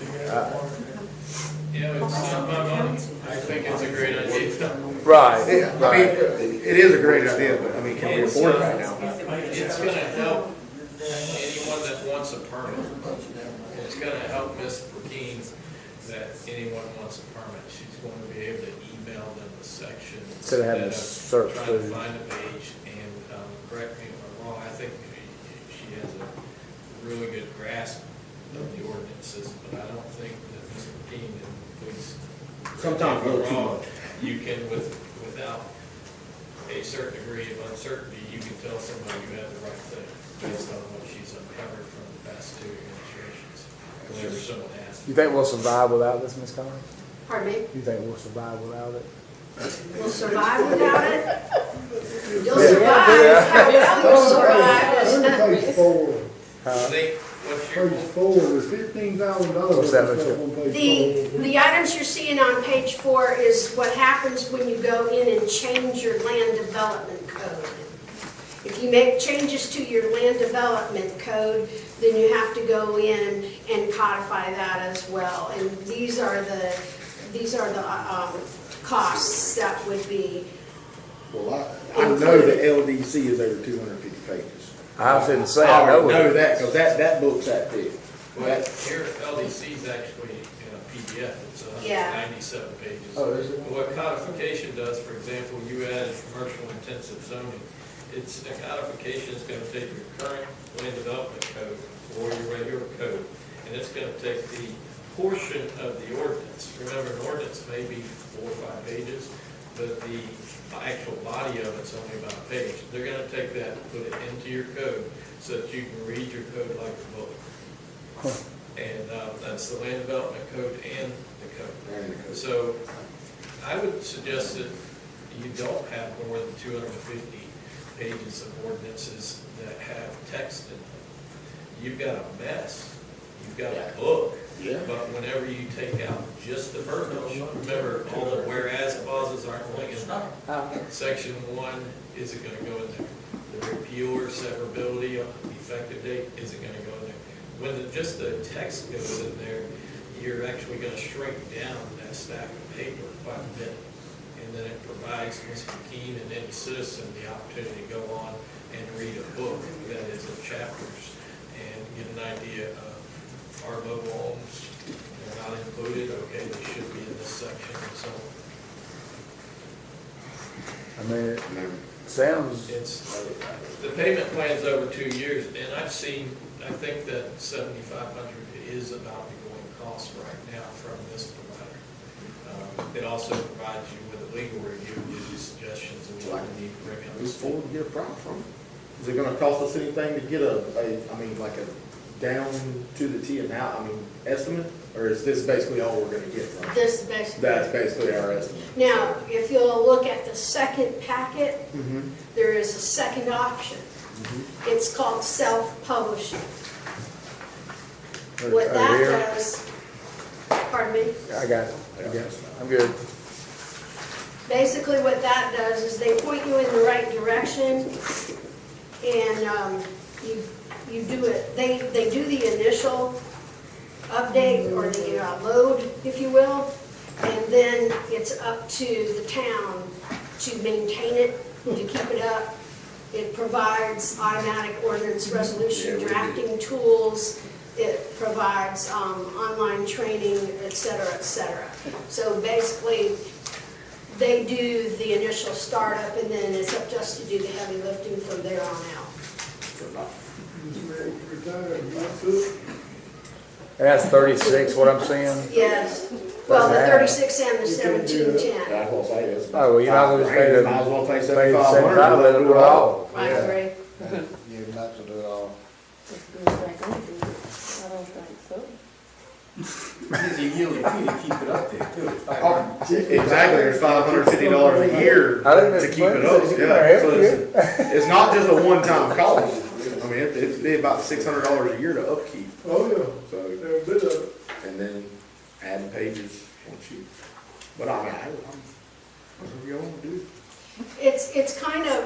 You know, it's not my money. I think it's a great idea. right, Yeah, I mean, right. it is a great idea, but I mean, can we afford it right now? It's gonna help anyone that wants a permit. It's gonna help Ms. Burkeen that anyone wants a permit. She's going to be able to email them the section. Instead of having to search Trying to through. find a page, and, correct me if I'm wrong, I think she has a really good grasp of the ordinances, but I don't think that Ms. Burkeen, and please. Sometimes a little too much. You can, without a certain degree of uncertainty, you can tell somebody you have the right thing based on what she's uncovered from the past two administrations. Whenever someone asks. You think we'll survive without this, Ms. Collins? Pardon me? You think we'll survive without it? We'll survive without it? You'll Yeah. survive, Yeah. how well you'll survive. Turn to page 4. I think what's your, Page 4, there's $15,000. What's that, on Mr.? page 4. The items you're seeing on page 4 is what happens when you go in and change your land development code. If you make changes to your land development code, then you have to go in and codify that as well. And these are the costs that would be. Well, I know the LDC is over 250 pages. I was gonna say, I I know already know it. that, because that book's that thick. well, here, LDC is actually in a PDF, it's Yeah. 97 pages. Oh, is it? What codification does, for example, you added commercial intensive zoning. It's, a codification is gonna take your current land development code or your regular code, and it's gonna take the portion of the ordinance. Remember, an ordinance may be 4 or 5 pages, but the actual body of it's only about a page. They're gonna take that and put it into your code so that you can read your code like a book. And that's the land development code and the code. So I would suggest that you don't have more than 250 pages of ordinances that have text in them. You've got a mess, you've got a book, Yeah. but whenever you take out just the verbiage, remember, all the whereas clauses aren't going in there. Section 1 isn't gonna go in there. The repeal or severability of the effective date isn't gonna go in there. When just the text goes in there, you're actually gonna shrink down that stack of paper quite a bit. And then it provides Ms. McKean and any citizen the opportunity to go on and read a book that is in chapters and get an idea of our mobile homes, they're not included, okay, they should be in this section and so on. I mean, it sounds, It's, the payment plan's over 2 years, and I've seen, I think that 7,500 is about the going cost right now from this provider. It also provides you with a legal review, gives you suggestions of what you need to bring up. Who's forward to get a price from it? Is it gonna cost us anything to get I mean, like a down to the T and out, I mean, estimate? Or is this basically all we're gonna get from it? This basically. That's basically our estimate. Now, if you'll look at the second packet, Mm-hmm. there is a second option. It's called self-publishing. What that here, does, pardon me? I got it, I guess, I'm good. Basically, what that does is they point you in the right direction, and you do it, they do the initial update, or the load, if you will, and then it's up to the town to maintain it, to keep it up. It provides automatic ordinance resolution drafting tools, it provides online training, et cetera, et cetera. So basically, they do the initial startup, and then it's up to us to do the heavy lifting from there on out. And that's 36, what I'm saying? Yes, well, the 36 and the 1710. That's what I'm saying. It's Oh, well, you're not gonna just pay the, Might as well pay pay the 7,500, 75, let them do it all. I agree. You might as well do it all. I don't think so. You yield a fee to keep it up there, too. Exactly, there's $550 a year I think to that's keep it up, yeah. So it's not just a one-time cost. I mean, it'd be about $600 a year to upkeep. Oh, yeah. So, Every bit of it. and then adding pages once you, but I mean, whatever you want to do. It's kind of,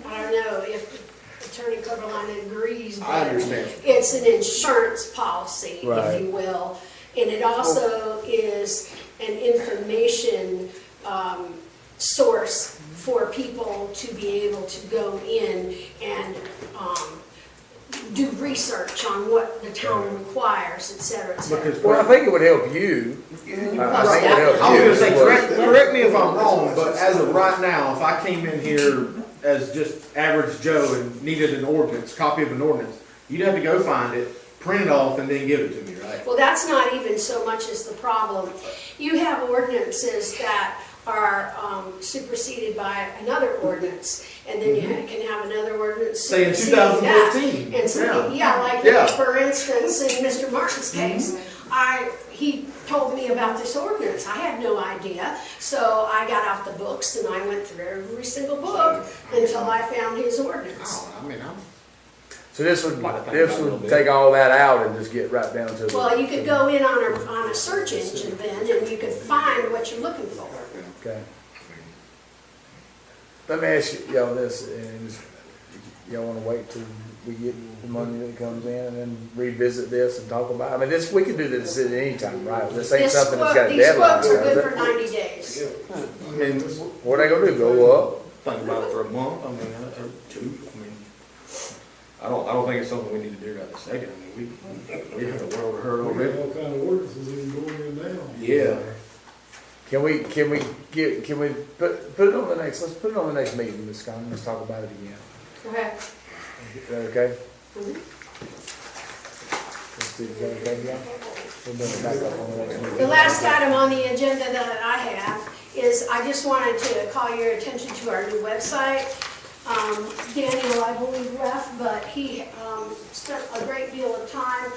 I don't know if Attorney Coverline agrees, I but understand. it's an insurance policy, Right. if you will. And it also is an information source for people to be able to go in and do research on what the town requires, et cetera, et cetera. Because Well, I think it would help you. I think it would help I you. was gonna say, correct me if I'm wrong, but as of right now, if I came in here as just average Joe and needed an ordinance, copy of an ordinance, you'd have to go find it, print it off, and then give it to me, right? Well, that's not even so much as the problem. You have ordinances that are superseded by another ordinance, and then you can have another ordinance Say in superseding that. 2014. And so, like, Yeah. for instance, in Mr. Martin's case, he told me about this ordinance. I had no idea, so I got out the books and I went through every single book until I found his ordinance. Oh, I mean, So this would take all that out and just get right down to the. Well, you could go in on a search engine then, and you could find what you're looking for. Okay. Let me ask y'all this, and y'all wanna wait till we get the money that comes in and then revisit this and talk about, I mean, we can do this at any time, right? This ain't something that's got a These deadline. quotes are is good it? for 90 days. I mean, What are they gonna do, go up? think about it for a month, I mean, or two, I mean, I don't think it's something we need to do right this second, I mean, we have a world of hurt We already. got all kind of ordinances even going in now. Yeah. Can we put it on the next, let's put it on the next meeting, Ms. Conlon, let's talk about it again. Okay. Is that okay? Let's see, is that okay, yeah? We'll bring it back up on the next meeting. The last item on the agenda that I have is, I just wanted to call your attention to our new website. Daniel, I believe, left, but he spent a great deal of time,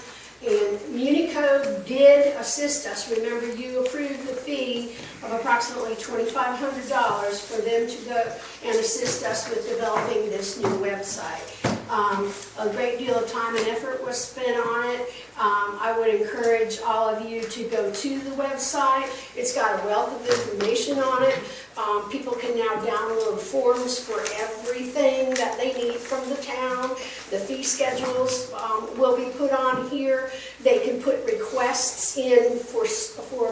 and Municode did assist us. Remember, you approved the fee of approximately $2,500 for them to go and assist us with developing this new website. A great deal of time and effort was spent on it. I would encourage all of you to go to the website. It's got a wealth of information on it. People can now download forms for everything that they need from the town. The fee schedules will be put on here. They can put requests in for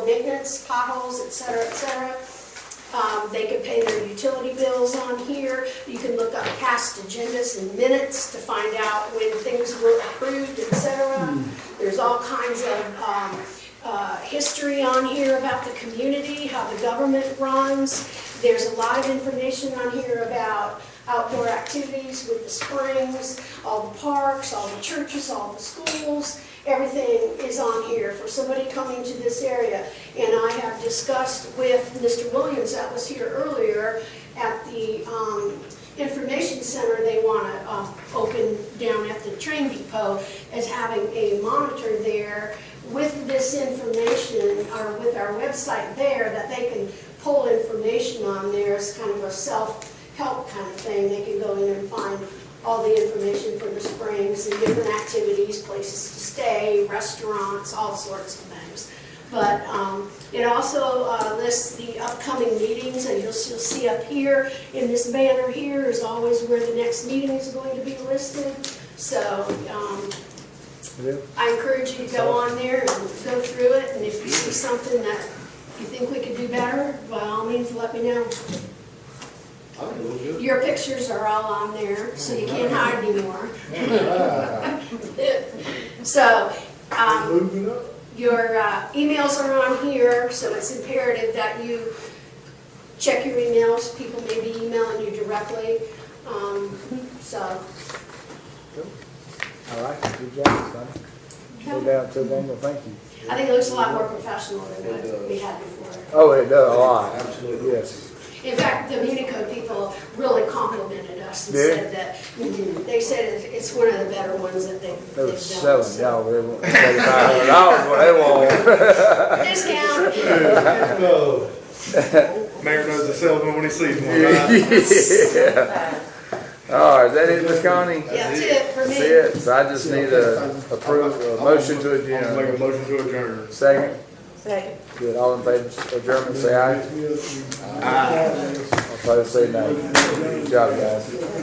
maintenance, potholes, et cetera, et cetera. They can pay their utility bills on here. You can look up past agendas and minutes to find out when things were approved, et cetera. There's all kinds of history on here about the community, how the government runs. There's a lot of information on here about outdoor activities with the springs, all the parks, all the churches, all the schools. Everything is on here for somebody coming to this area. And I have discussed with Mr. Williams, that was here earlier, at the information center they want to open down at the train depot, as having a monitor there with this information, or with our website there, that they can pull information on there as kind of a self-help kind of thing. They can go in and find all the information for the springs and different activities, places to stay, restaurants, all sorts of things. But it also lists the upcoming meetings, and you'll see up here in this banner here is always where the next meeting is going to be listed. So I encourage you to go on there and go through it, and if you see something that you think we could do better, by all means, let me know. Your pictures are all on there, so you can't hide anymore. So, your emails are on here, so it's imperative that you check your emails. People may be emailing you directly. So, All right, good job, Sonny. Go down to Daniel, thank you. I think it looks a lot more professional than what we had before. Oh, it does, a lot, absolutely, yes. In fact, the Municode people really complimented us and Did? said that, they said it's one of the better ones that they've They were done. selling, y'all, they want $3,500 what they want. Discount. Mayor knows the salesman when he sees one, right? Yeah. All right, is that it, Ms. Connie? That's it for me. That's it, so I just need a motion to I'll make a adjourn. motion to adjourn. Second? Second. Good, all in favor of adjournment, say aye. Aye. Opposed, say nay. Good job, guys.